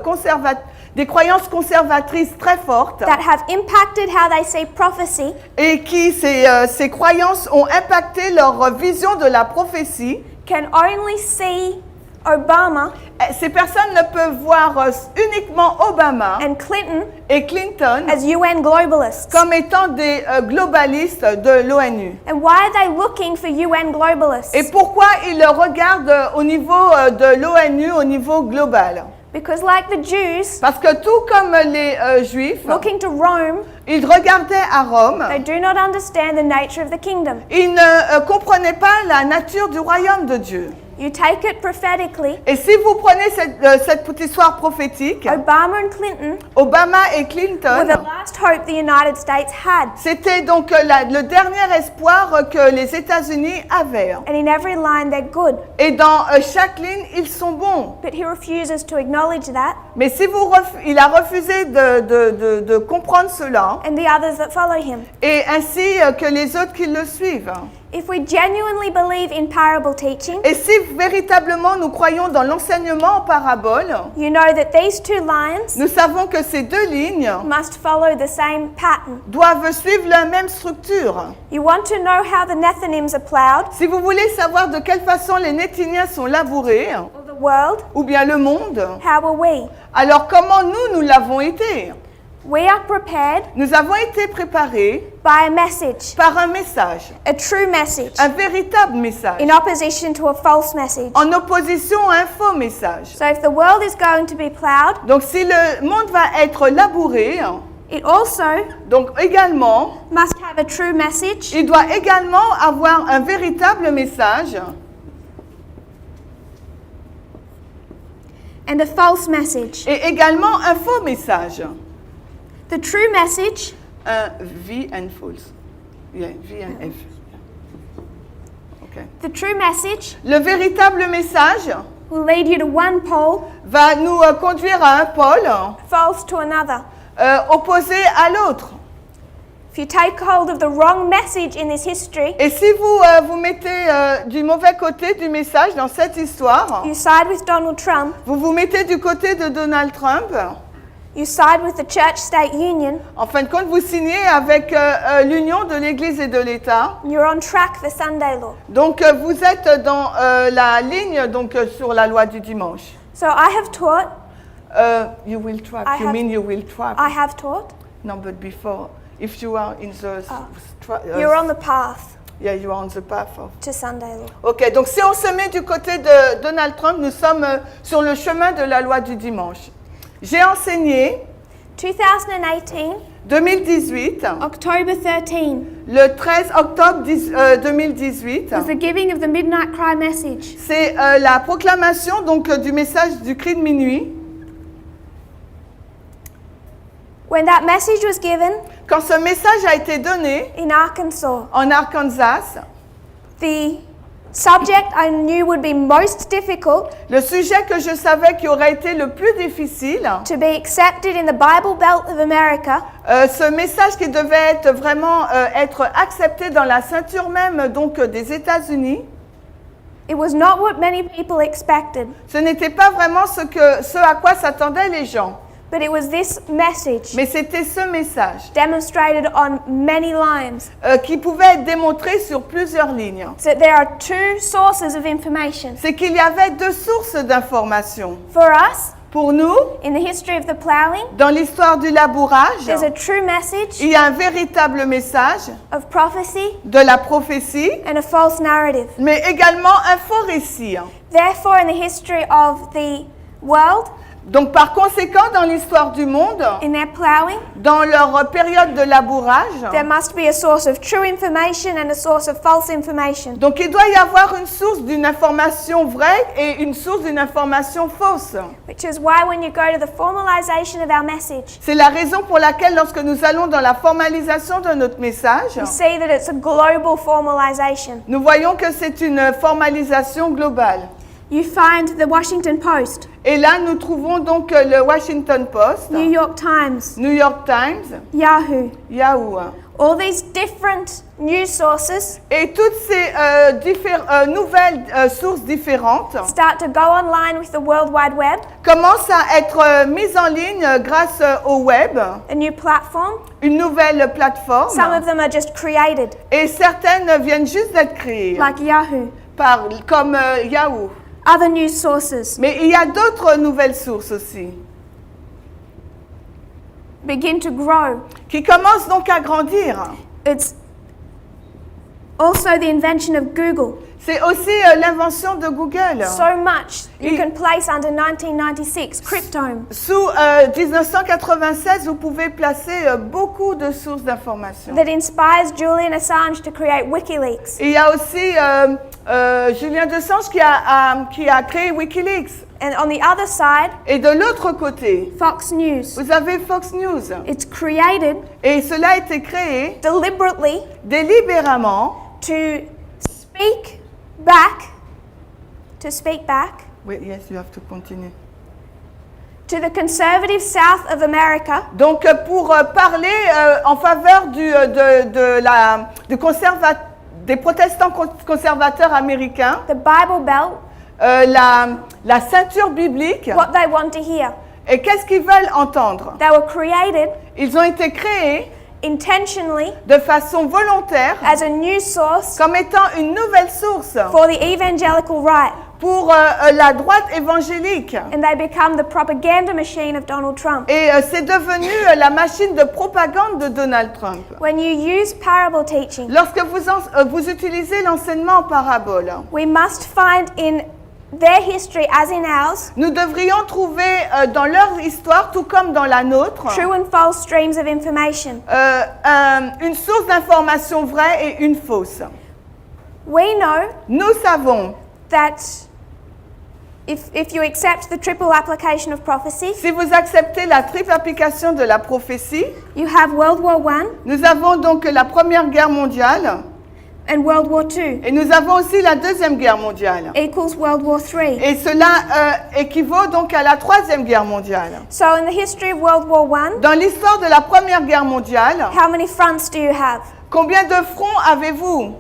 des croyances conservatrices très fortes, that have impacted how they see prophecy, et qui, ces croyances ont impacté leur vision de la prophétie, can only see Obama ces personnes ne peuvent voir uniquement Obama and Clinton et Clinton as UN globalists. comme étant des globalistes de l'ONU. And why are they looking for UN globalists? Et pourquoi ils le regardent au niveau de l'ONU, au niveau global? Because like the Jews Parce que tout comme les Juifs, looking to Rome, ils regardaient à Rome, they do not understand the nature of the kingdom. ils ne comprenaient pas la nature du royaume de Dieu. You take it prophetically, Et si vous prenez cette petite histoire prophétique, Obama and Clinton Obama et were Clinton, the last hope the United States had. c'était donc le dernier espoir que les États-Unis avaient. And in every line they're good. Et dans chaque ligne, ils sont bons. But he refuses to acknowledge that, Mais si il a refusé de comprendre cela, and the others that follow him. et ainsi que les autres qui le suivent. If we genuinely believe in parable teaching, Et si véritablement nous croyons dans l'enseignement en parabole, you know that these two lines nous savons que ces deux lignes must follow the same pattern. doivent suivre la même structure. You want to know how the Nethinims are plowed, Si vous voulez savoir de quelle façon les Néthiniens sont labourés, or the world, ou bien le monde, how are we? alors comment nous l'avons été? We are prepared Nous avons été préparés by a message, par un message, a true message, un véritable message, in opposition to a false message. en opposition à un faux message. So if the world is going to be plowed, Donc si le monde va être labouré, it also donc également, must have a true message il doit également avoir un véritable message and a false message. et également un faux message. The true message Un V and false. Yeah, V and F. Okay. The true message Le véritable message will lead you to one pole, va nous conduire à un pôle false to another. opposé à l'autre. If you take hold of the wrong message in this history, Et si vous vous mettez du mauvais côté du message dans cette histoire, you side with Donald Trump, vous vous mettez du côté de Donald Trump, you side with the church-state union, en fin de compte, vous signez avec l'union de l'Église et de l'État. you're on track for Sunday law. Donc, vous êtes dans la ligne donc, sur la loi du dimanche. So I have taught. You will trap. I You have- mean you will trap? I have taught. No, but before, if you are in the... You're on the path Yeah, you are on the path of... to Sunday law. Ok, donc si on se met du côté de Donald Trump, nous sommes sur le chemin de la loi du dimanche. J'ai enseigné 2018, 2018, October 13, le 13 octobre 2018. was the giving of the midnight cry message. C'est la proclamation donc du message du cri de minuit. When that message was given Quand ce message a été donné in Arkansas, en Arkansas, the subject I knew would be most difficult le sujet que je savais qui aurait été le plus difficile, to be accepted in the Bible Belt of America ce message qui devait être vraiment être accepté dans la ceinture même donc des États-Unis, it was not what many people expected, ce n'était pas vraiment ce à quoi s'attendaient les gens, but it was this message mais c'était ce message demonstrated on many lines. qui pouvait être démontré sur plusieurs lignes. So there are two sources of information. C'est qu'il y avait deux sources d'information. For us, Pour nous, in the history of the plowing, dans l'histoire du labourage, there's a true message il y a un véritable message of prophecy de la prophétie, and a false narrative. mais également un faux récit. Therefore, in the history of the world, Donc par conséquent, dans l'histoire du monde, in their plowing, dans leur période de labourage, there must be a source of true information and a source of false information. donc il doit y avoir une source d'une information vraie et une source d'une information fausse. Which is why when you go to the formalization of our message, C'est la raison pour laquelle lorsque nous allons dans la formalisation de notre message, you see that it's a global formalization. nous voyons que c'est une formalisation globale. You find the Washington Post, Et là, nous trouvons donc le Washington Post, New York Times, New York Times, Yahoo, Yahoo, all these different news sources et toutes ces nouvelles sources différentes start to go online with the World Wide Web, commencent à être mises en ligne grâce au web, a new platform. une nouvelle plateforme, Some of them are just created, et certaines viennent juste d'être créées, like Yahoo. comme Yahoo. Other news sources Mais il y a d'autres nouvelles sources aussi, begin to grow. qui commencent donc à grandir. It's also the invention of Google. C'est aussi l'invention de Google. So much you Et- can place under 1996, Cryptome. Sous 1996, vous pouvez placer beaucoup de sources d'informations. That inspires Julian Assange to create WikiLeaks. Et il y a aussi Julien Assange qui a créé Wikileaks. And on the other side, Et de l'autre côté, Fox News. vous avez Fox News. It's created Et cela a été créé deliberately délibérément. to speak back, Oui, yes, you have to continue. to the conservative South of America Donc pour parler en faveur des protestants conservateurs américains, the Bible Belt, la ceinture biblique, what they want to hear. et qu'est-ce qu'ils veulent entendre? They were created Ils ont été créés intentionally de façon volontaire as a news source comme étant une nouvelle source for the evangelical right, pour la droite évangélique. and they become the propaganda machine of Donald Trump. Et c'est devenu la machine de propagande de Donald Trump. When you use parable teaching, Lorsque vous utilisez l'enseignement en parabole, we must find in their history as in ours nous devrions trouver dans leur histoire, tout comme dans la nôtre, true and false streams of information. une source d'information vraie et une fausse. We know Nous savons, that if you accept the triple application of prophecy, si vous acceptez la triple application de la prophétie, you have World War I nous avons donc la Première Guerre mondiale and World War II et nous avons aussi la Deuxième Guerre mondiale. equals World War III. Et cela équivaut donc à la Troisième Guerre mondiale. So in the history of World War I, Dans l'histoire de la Première Guerre mondiale, how many fronts do you have? combien de fronts avez-vous?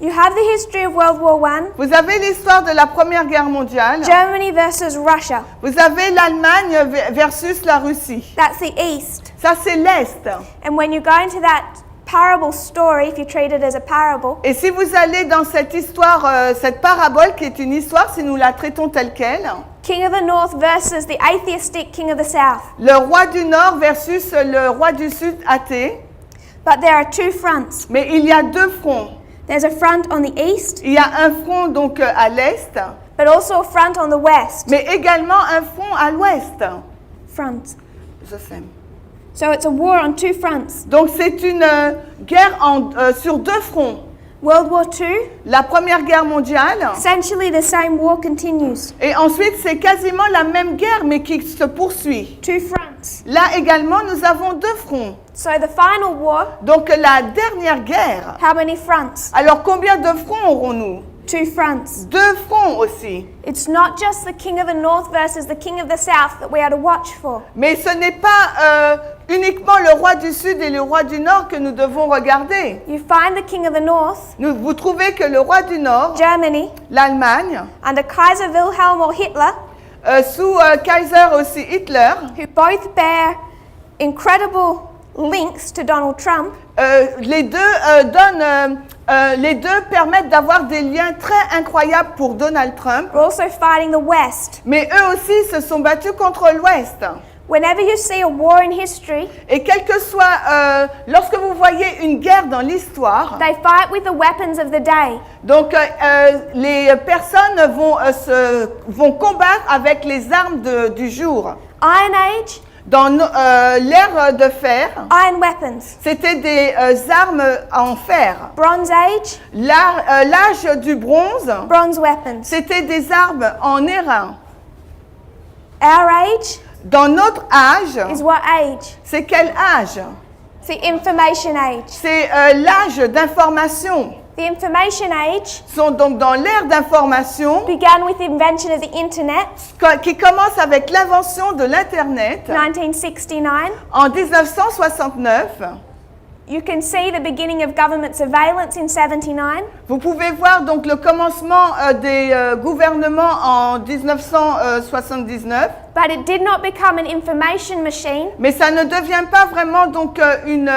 You have the history of World War I, Vous avez l'histoire de la Première Guerre mondiale. Germany versus Russia. Vous avez l'Allemagne versus la Russie. That's the East. Ça, c'est l'Est. And when you go into that parable story, if you treat it as a parable, Et si vous allez dans cette histoire, cette parabole qui est une histoire, si nous la traitons telle qu'elle, King of the North versus the atheistic King of the South. le roi du Nord versus le roi du Sud athée, But there are two fronts. mais il y a deux fronts. There's a front on the east, Il y a un front donc à l'est, but also a front on the west. mais également un front à l'ouest. Front. Je sais. So it's a war on two fronts. Donc c'est une guerre sur deux fronts. World War II, La Première Guerre mondiale, essentially the same war continues. et ensuite c'est quasiment la même guerre mais qui se poursuit. Two fronts. Là également nous avons deux fronts. So the final war, Donc la dernière guerre. how many fronts? Alors combien de fronts aurons-nous? Two fronts. Deux fronts aussi. It's not just the King of the North versus the King of the South that we are to watch for. Mais ce n'est pas uniquement le roi du Sud et le roi du Nord que nous devons regarder. You find the King of the North, Vous trouvez que le roi du Nord, Germany, l'Allemagne, under Kaiser Wilhelm or Hitler, sous Kaiser aussi Hitler, who both bear incredible links to Donald Trump, les deux permettent d'avoir des liens très incroyables pour Donald Trump. are also fighting the West. Mais eux aussi se sont battus contre l'Ouest. Whenever you see a war in history, Et quel que soit, lorsque vous voyez une guerre dans l'histoire, they fight with the weapons of the day. donc les personnes vont combattre avec les armes du jour. Iron Age, Dans l'ère de fer, iron weapons. c'était des armes en fer. Bronze Age, L'âge du bronze, bronze weapons. c'était des armes en airain. Our age Dans notre âge, is what age? c'est quel âge? It's the information age. C'est l'âge d'information. The information age Sont donc dans l'ère d'information began with the invention of the internet, qui commence avec l'invention de l'Internet 1969. en 1969. You can see the beginning of government surveillance in 79. Vous pouvez voir donc le commencement des gouvernements en 1979, But it did not become an information machine mais ça ne devient pas vraiment donc une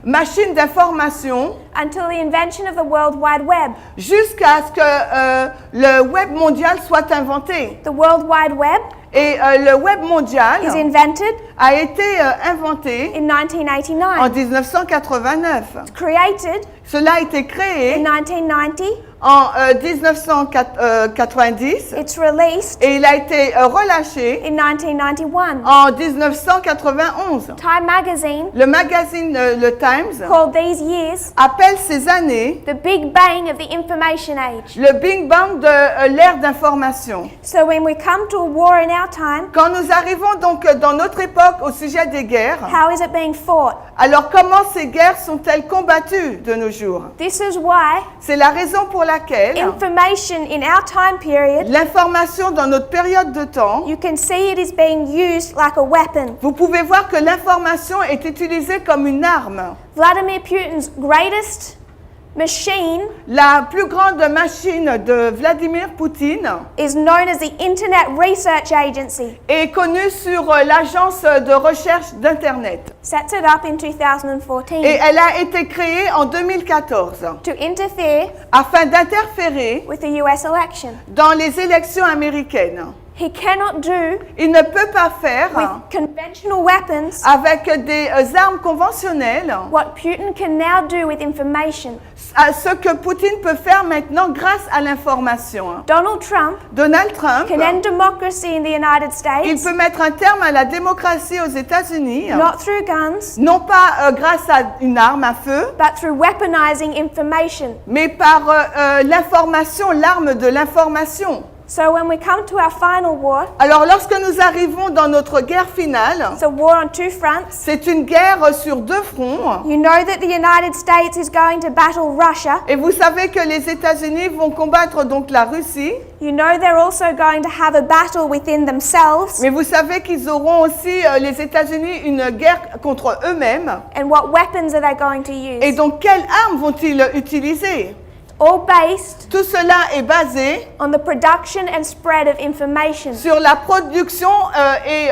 machine d'information until the invention of the World Wide Web. jusqu'à ce que le web mondial soit inventé. The World Wide Web Et le web mondial is invented a été inventé in en 1989. 1989. Created Cela a été in créé 1990. en 1990 It's released et il a été relâché in 1991. en 1991. Time magazine Le magazine Le Times called these years appelle ces années the Big Bang of the information age. le Big Bang de l'ère d'information. So when we come to a war in our time, Quand nous arrivons donc dans notre époque au sujet des guerres, how is it being fought? alors comment ces guerres sont-elles combattues de nos jours? This is why C'est la raison pour laquelle information in our time period, l'information dans notre période de temps, you can see it is being used like a weapon. vous pouvez voir que l'information est utilisée comme une arme. Vladimir Putin's greatest machine La plus grande machine de Vladimir Poutine is known as the Internet Research Agency. est connue sur l'agence de recherche d'Internet. Sets it up in 2014 Et elle a été créée en 2014 to interfere afin d'interférer with the US election. dans les élections américaines. He cannot do Il ne peut pas faire with conventional weapons avec des armes conventionnelles what Putin can now do with information. ce que Poutine peut faire maintenant grâce à l'information. Donald Trump Donald Trump, can end democracy in the United il States peut mettre un terme à la démocratie aux États-Unis, not through guns, non pas grâce à une arme à feu, but through weaponizing information. mais par l'information, l'arme de l'information. So when we come to our final war, Alors lorsque nous arrivons dans notre guerre finale, it's a war on two fronts. c'est une guerre sur deux fronts. You know that the United States is going to battle Russia. Et vous savez que les États-Unis vont combattre donc la Russie, You know they're also going to have a battle within themselves. mais vous savez qu'ils auront aussi, les États-Unis, une guerre contre eux-mêmes. And what weapons are they going to use? Et donc quelles armes vont-ils utiliser? All based Tout cela est basé on the production and spread of information. sur la production et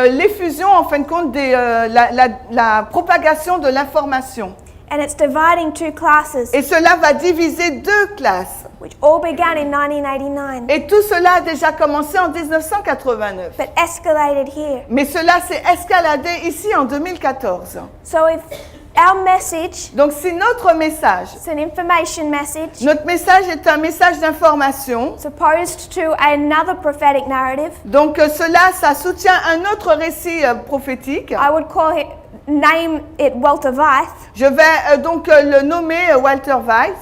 l'effusion, en fin de compte, la propagation de l'information. And it's dividing two classes, Et cela va diviser deux classes. which all began in 1989, Et tout cela a déjà commencé en 1989. but escalated here. Mais cela s'est escaladé ici en 2014. So if our message Donc si notre message, is an information message, notre message est un message d'information, as opposed to another prophetic narrative, donc ça soutient un autre récit prophétique. I would name it Walter Weiss. Je vais donc le nommer Walter Weiss.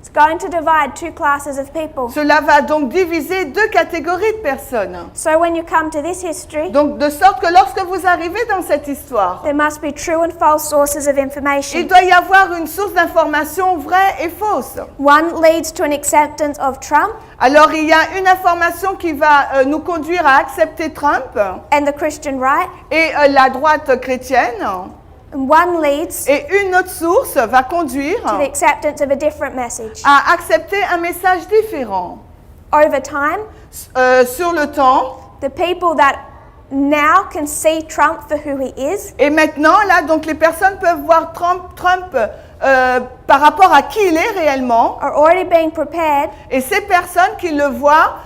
It's going to divide two classes of people. Cela va donc diviser deux catégories de personnes. So when you come to this history, Donc de sorte que lorsque vous arrivez dans cette histoire, there must be true and false sources of il information. doit y avoir une source d'information vraie et fausse. One leads to an acceptance of Trump Alors il y a une information qui va nous conduire à accepter Trump and the Christian right, et la droite chrétienne. and one leads Et une autre source va conduire to the acceptance of a different message. à accepter un message différent. Over time, Sur le temps, the people that now can see Trump for who he is et maintenant, là, donc les personnes peuvent voir Trump par rapport à qui il est réellement. are already being prepared Et ces personnes qui le voient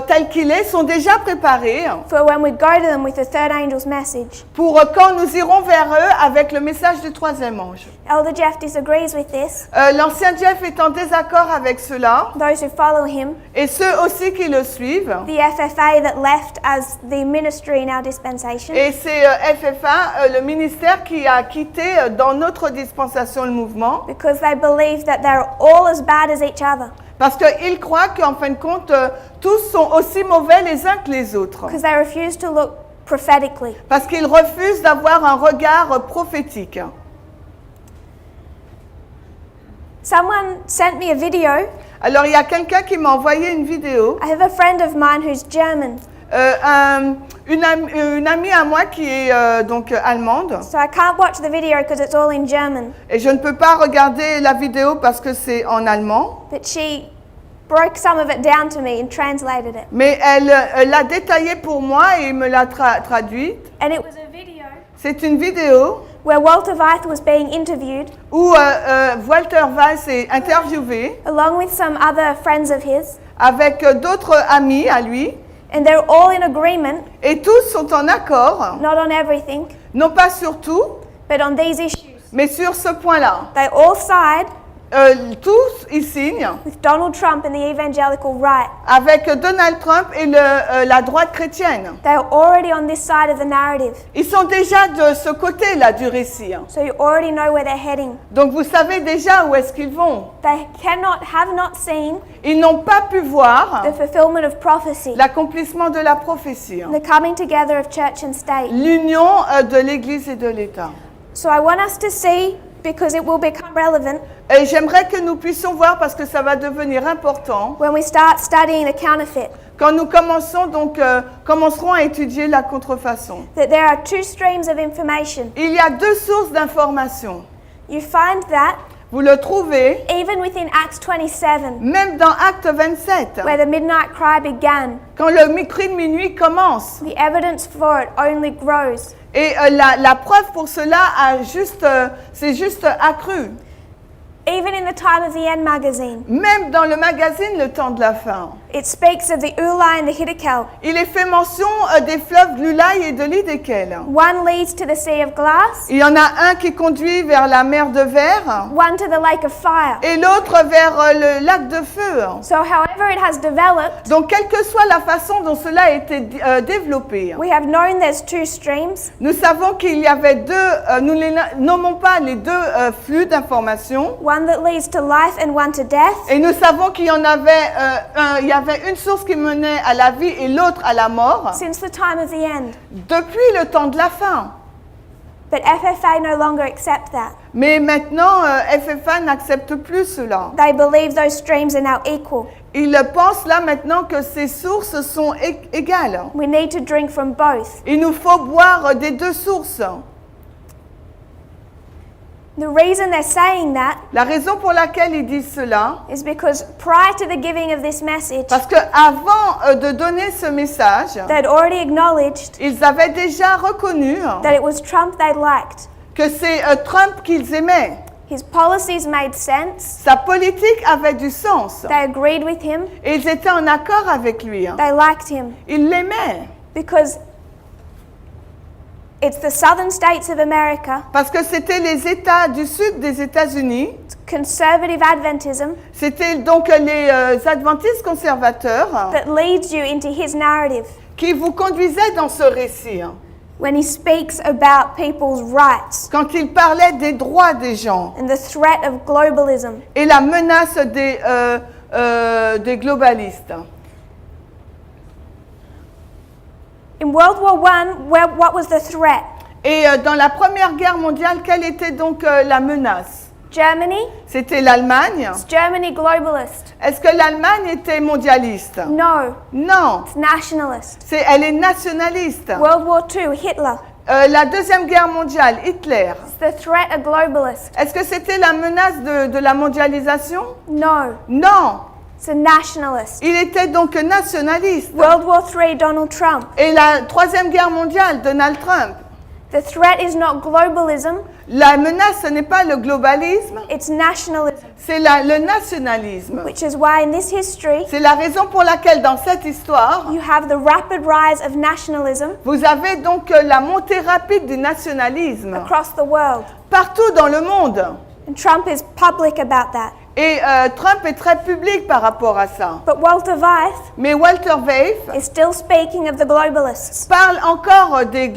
tel qu'il est sont déjà préparées for when we go to them with the third angel's message. pour quand nous irons vers eux avec le message du troisième ange. Elder Jeff disagrees with this. L'ancien Jeff est en désaccord avec cela, Those who follow him, et ceux aussi qui le suivent. the FFA that left as the ministry in our dispensation, Et c'est FFA, le ministère, qui a quitté dans notre dispensation le mouvement, because they believe that they're all as bad as each other, parce qu'ils croient qu'en fin de compte, tous sont aussi mauvais les uns que les autres, because they refuse to look prophetically. parce qu'ils refusent d'avoir un regard prophétique. Someone sent me a video. Alors il y a quelqu'un qui m'a envoyé une vidéo, I have a friend of mine who's German, une amie à moi qui est donc allemande, so I can't watch the video because it's all in German, et je ne peux pas regarder la vidéo parce que c'est en allemand, but she broke some of it down to me and translated it. mais elle l'a détaillé pour moi et me l'a traduite. And it was a video C'est une vidéo where Walter Weiss was being interviewed où Walter Weiss est interviewé along with some other friends of his, avec d'autres amis à lui, and they're all in agreement, et tous sont en accord, not on everything, non pas sur tout, but on these issues. mais sur ce point-là. They all side Tous, ils signent with Donald Trump and the evangelical right. avec Donald Trump et la droite chrétienne. They are already on this side of the narrative, Ils sont déjà de ce côté-là du récit. so you already know where they're heading. Donc vous savez déjà où est-ce qu'ils vont. They have not seen Ils n'ont pas pu voir the fulfillment of prophecy, l'accomplissement de la prophétie, the coming together of church and state. l'union de l'Église et de l'État. So I want us to see, because it will become relevant Et j'aimerais que nous puissions voir, parce que ça va devenir important, when we start studying the counterfeit, quand nous commencerons à étudier la contrefaçon. that there are two streams of information. Il y a deux sources d'information. You find that Vous le trouvez even within Acts 27, même dans Acte 27, where the midnight cry began, quand le cri de minuit commence. the evidence for it only grows. Et la preuve pour cela c'est juste accru. Even in the Time of the End magazine, Même dans le magazine Le Temps de la Fin, it speaks of the Ula and the Hiddekel. il est fait mention des fleuves Lulaï et de l'Hiddekel. One leads to the Sea of Glass, Il y en a un qui conduit vers la mer de verre one to the Lake of Fire. et l'autre vers le lac de feu. So however it has developed, Donc, quelle que soit la façon dont cela a été développé, we have known there's two streams, nous savons qu'il y avait nous ne les nommons pas les deux flux d'informations, one that leads to life and one to death. et nous savons qu'il y en avait il y avait une source qui menait à la vie et l'autre à la mort Since the time of the end. depuis le temps de la fin. But FFA no longer accept that. Mais maintenant, FFA n'accepte plus cela. They believe those streams are now equal. Ils pensent là maintenant que ces sources sont égales. We need to drink from both. Il nous faut boire des deux sources. The reason they're saying that La raison pour laquelle ils disent cela, is because prior to the giving of this message, parce qu'avant de donner ce message, they'd already acknowledged ils avaient déjà reconnu that it was Trump they liked. que c'est Trump qu'ils aimaient. His policies made sense. Sa politique avait du sens. They agreed with him. Et ils étaient en accord avec lui. They liked him Ils l'aimaient. because it's the southern states of America, Parce que c'était les États du sud des États-Unis. conservative Adventism, C'était donc les adventistes conservateurs that leads you into his narrative qui vous conduisaient dans ce récit. when he speaks about people's rights Quand il parlait des droits des gens and the threat of globalism. et la menace des globalistes. In World War I, what was the threat? Et dans la Première Guerre mondiale, quelle était donc la menace? Germany? C'était l'Allemagne. Is Germany globalist? Est-ce que l'Allemagne était mondialiste? No, Non, it's nationalist. elle est nationaliste. World War II, Hitler. La Deuxième Guerre mondiale, Hitler. It's the threat of globalist. Est-ce que c'était la menace de la mondialisation? No, Non, it's a nationalist. il était donc nationaliste. World War III, Donald Trump. Et la Troisième Guerre mondiale, Donald Trump. The threat is not globalism, La menace, ce n'est pas le globalisme, it's nationalism. c'est le nationalisme. Which is why in this history, C'est la raison pour laquelle dans cette histoire, you have the rapid rise of nationalism vous avez donc la montée rapide du nationalisme across the world. partout dans le monde. And Trump is public about that. Et Trump est très public par rapport à ça. But Walter Weiss Mais Walter Weiss is still speaking of the globalists, parle encore des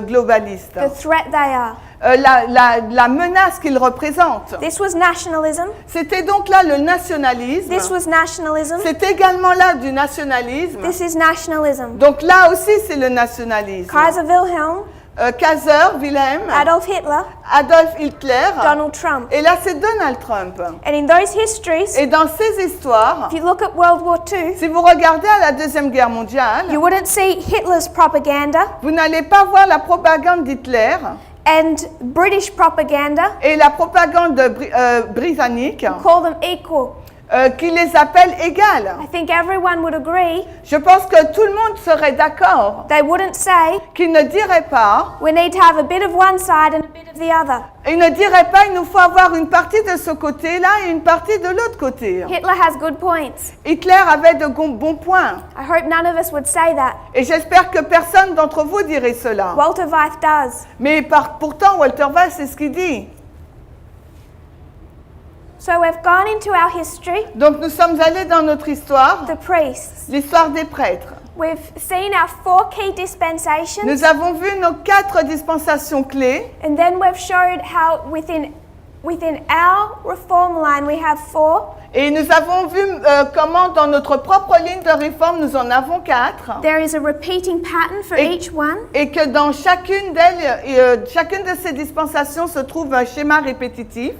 globalistes, the threat they are. la menace qu'ils représentent. This was nationalism. C'était donc là le nationalisme. This was nationalism. C'est également là du nationalisme. This is nationalism. Donc là aussi c'est le nationalisme. Kaiser Wilhelm, Kaiser, Wilhelm, Adolf Hitler, Adolf Hitler, Donald Trump. et là c'est Donald Trump. And in those histories, Et dans ces histoires, if you look at World War II, si vous regardez à la Deuxième Guerre mondiale, you wouldn't see Hitler's propaganda vous n'allez pas voir la propagande d'Hitler and British propaganda et la propagande britannique call them equal. qui les appelle égales. I think everyone would agree. Je pense que tout le monde serait d'accord They wouldn't say qu'ils ne diraient pas, we need to have a bit of one side and a bit of the other. ils ne diraient pas il nous faut avoir une partie de ce côté-là et une partie de l'autre côté. Hitler has good points. Hitler avait de bons points. I hope none of us would say that. Et j'espère que personne d'entre vous dirait cela. Walter Weiss does. Mais pourtant, Walter Weiss, c'est ce qu'il dit. So we've gone into our history, Donc nous sommes allés dans notre histoire, the priests. l'histoire des prêtres. We've seen our 4 key dispensations, Nous avons vu nos 4 dispensations clés. and then we've showed how within our reform line we have 4. Et nous avons vu comment dans notre propre ligne de réforme, nous en avons 4. There is a repeating pattern for each one. Et que dans chacune d'elles, chacune de ces dispensations se trouve un schéma répétitif.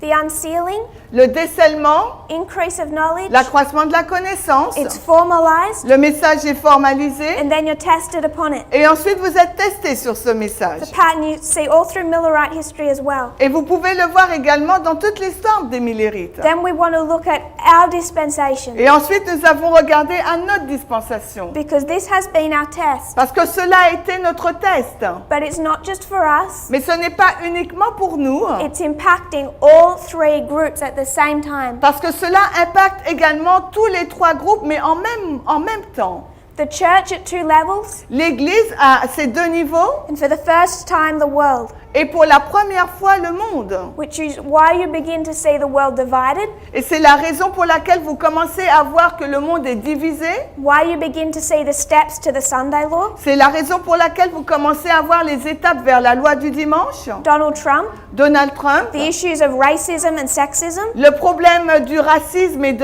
The unsealing, Le décèlement, increase of knowledge, l'accroissement de la connaissance, it's formalized, le message est formalisé, and then you're tested upon it. et ensuite vous êtes testé sur ce message. The pattern you see all through Millerite history as well. Et vous pouvez le voir également dans toute l'histoire des Millérites. Then we want to look at our dispensation, Et ensuite nous avons regardé à notre dispensation. because this has been our test. Parce que cela a été notre test. But it's not just for us, Mais ce n'est pas uniquement pour nous. it's impacting all 3 groups at the same time. Parce que cela impacte également tous les 3 groupes, mais en même temps. The church at 2 levels, L'Église à ces 2 niveaux, and for the first time the world, et pour la première fois le monde. which is why you begin to see the world divided, Et c'est la raison pour laquelle vous commencez à voir que le monde est divisé. why you begin to see the steps to the Sunday law. C'est la raison pour laquelle vous commencez à voir les étapes vers la loi du dimanche. Donald Trump, Donald Trump. the issues of racism and sexism, Le problème du racisme et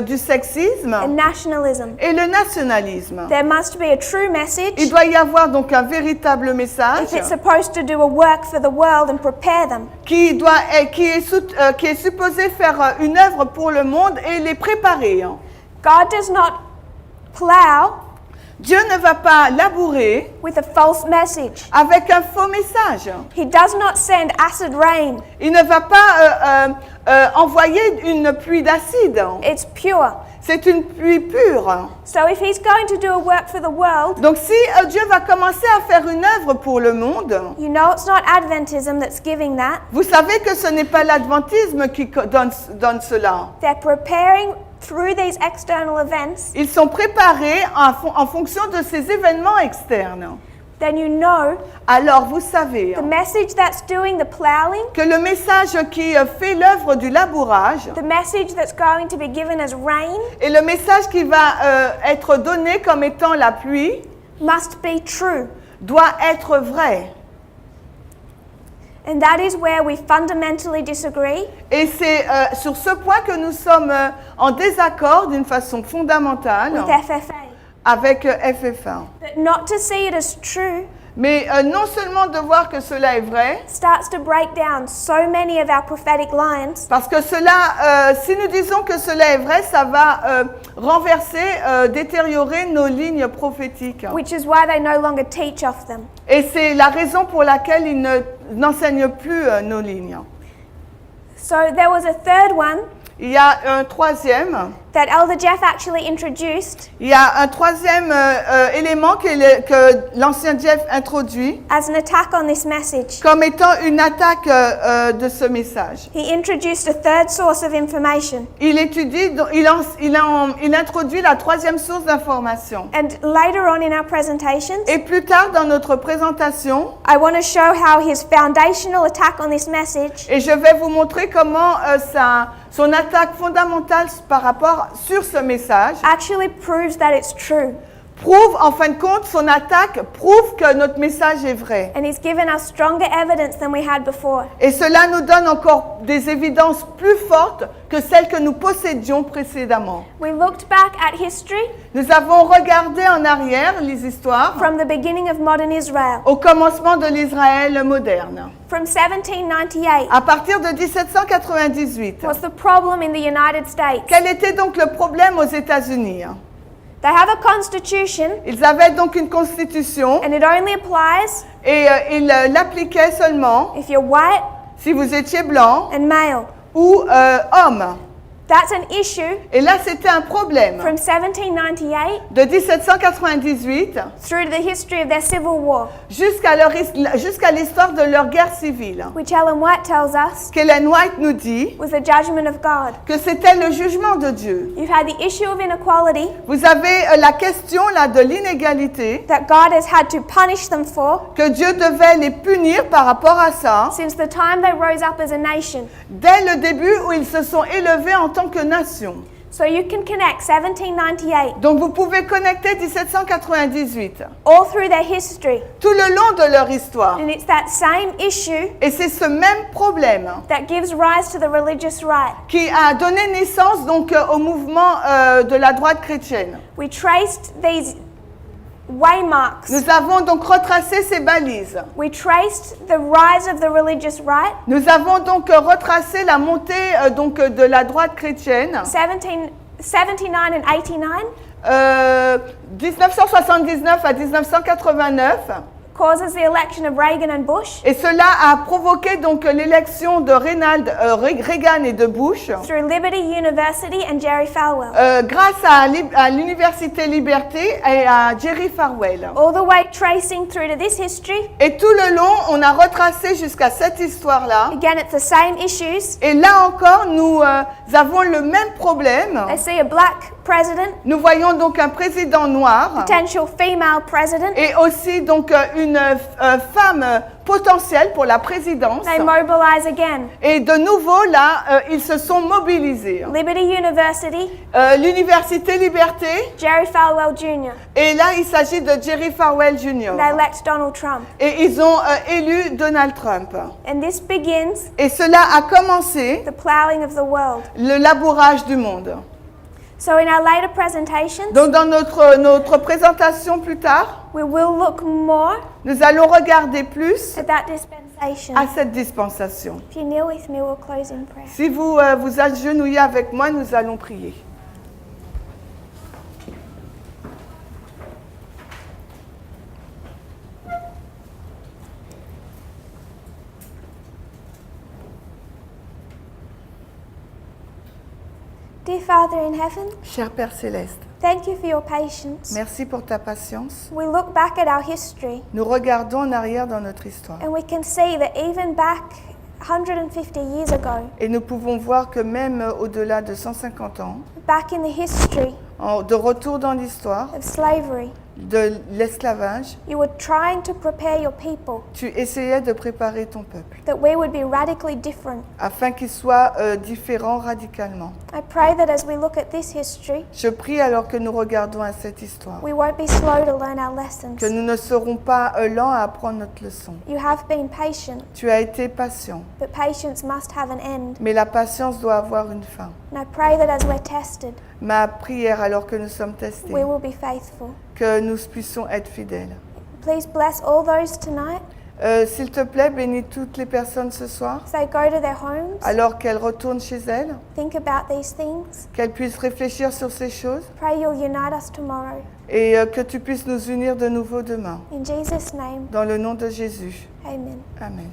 du sexisme. and nationalism. Et le nationalisme. There must be a true message Il doit y avoir donc un véritable message if it's supposed to do a work for the world and prepare them. qui est supposé faire une œuvre pour le monde et les préparer. God does not plow Dieu ne va pas labourer with a false message. avec un faux message. He does not send acid rain. Il ne va pas envoyer une pluie d'acide. It's pure. C'est une pluie pure. So if he's going to do a work for the world, Donc si Dieu va commencer à faire une œuvre pour le monde, you know it's not Adventism that's giving that. vous savez que ce n'est pas l'adventisme qui donne cela. They're preparing through these external events. Ils sont préparés en fonction de ces événements externes. Then you know Alors vous savez the message that's doing the plowing, que le message qui fait l'œuvre du labourage the message that's going to be given as rain, et le message qui va être donné comme étant la pluie must be true. doit être vrai. And that is where we fundamentally disagree. Et c'est sur ce point que nous sommes en désaccord d'une façon fondamentale With FFA. avec FF1. But not to see it as true Mais non seulement de voir que cela est vrai, starts to break down so many of our prophetic lines, parce que cela, si nous disons que cela est vrai, ça va renverser, détériorer nos lignes prophétiques. which is why they no longer teach of them. Et c'est la raison pour laquelle ils n'enseignent plus nos lignes. So there was a third one Il y a un troisième. that Elder Jeff actually introduced Il y a un troisième élément que l'ancien Jeff introduit as an attack on this message. comme étant une attaque de ce message. He introduced a third source of information. Il étudie, il introduit la troisième source d'information. And later on in our presentations, Et plus tard dans notre présentation, I want to show how his foundational attack on this message et je vais vous montrer comment son attaque fondamentale par rapport sur ce message actually proves that it's true. prouve, en fin de compte, son attaque prouve que notre message est vrai. And he's given us stronger evidence than we had before. Et cela nous donne encore des évidences plus fortes que celles que nous possédions précédemment. We looked back at history Nous avons regardé en arrière les histoires from the beginning of modern Israel. au commencement de l'Israël moderne. From 1798, À partir de 1798, what's the problem in the United States? quel était donc le problème aux États-Unis? They have a constitution Ils avaient donc une constitution and it only applies et ils l'appliquaient seulement if you're white si vous étiez blanc and male. ou homme. That's an issue Et là, c'était un problème. from 1798 De 1798 through to the history of their civil war, jusqu'à l'histoire de leur guerre civile. which Ellen White tells us Qu'Ellen White nous dit was the judgment of God. que c'était le jugement de Dieu. You've had the issue of inequality Vous avez la question là de l'inégalité, that God has had to punish them for que Dieu devait les punir par rapport à ça, since the time they rose up as a nation. dès le début où ils se sont élevés en tant que nation. So you can connect 1798 Donc vous pouvez connecter 1798 all through their history, tout le long de leur histoire. and it's that same issue Et c'est ce même problème that gives rise to the religious right. qui a donné naissance donc au mouvement de la droite chrétienne. We traced these waymarks. Nous avons donc retracé ces balises. We traced the rise of the religious right, Nous avons donc retracé la montée donc de la droite chrétienne. 79 and 89 1979 à 1989. causes the election of Reagan and Bush Et cela a provoqué donc l'élection de Reagan et de Bush through Liberty University and Jerry Falwell. grâce à l'Université Liberté et à Jerry Falwell. All the way tracing through to this history, Et tout le long, on a retracé jusqu'à cette histoire-là. again it's the same issues. Et là encore, nous avons le même problème. They see a black president, Nous voyons donc un président noir potential female president. et aussi donc une femme potentielle pour la présidence. They mobilize again. Et de nouveau, là, ils se sont mobilisés. Liberty University, L'Université Liberté, Jerry Falwell Jr. et là, il s'agit de Jerry Falwell Jr. They elect Donald Trump. Et ils ont élu Donald Trump. And this begins Et cela a commencé the plowing of the world. le labourage du monde. So in our later presentations, Donc dans notre présentation plus tard, we will look more nous allons regarder plus at that dispensation. à cette dispensation. If you kneel with me, we'll close in prayer. Si vous vous agenouillez avec moi, nous allons prier. Dear Father in heaven, Cher Père Céleste, thank you for your patience. merci pour ta patience. We look back at our history Nous regardons en arrière dans notre histoire and we can see that even back 150 years ago, et nous pouvons voir que même au-delà de 150 ans, back in the history de retour dans l'histoire of slavery, de l'esclavage, you were trying to prepare your people tu essayais de préparer ton peuple that we would be radically different. afin qu'il soit différent radicalement. I pray that as we look at this history, Je prie alors que nous regardons à cette histoire, we won't be slow to learn our lessons. que nous ne serons pas lents à apprendre notre leçon. You have been patient, Tu as été patient, but patience must have an end. mais la patience doit avoir une fin. And I pray that as we're tested, Ma prière alors que nous sommes testés, we will be faithful. que nous puissions être fidèles. Please bless all those tonight S'il te plaît, bénis toutes les personnes ce soir, as they go to their homes, alors qu'elles retournent chez elles, think about these things. qu'elles puissent réfléchir sur ces choses Pray you'll unite us tomorrow. et que tu puisses nous unir de nouveau demain. In Jesus' name, Dans le nom de Jésus. amen. Amen.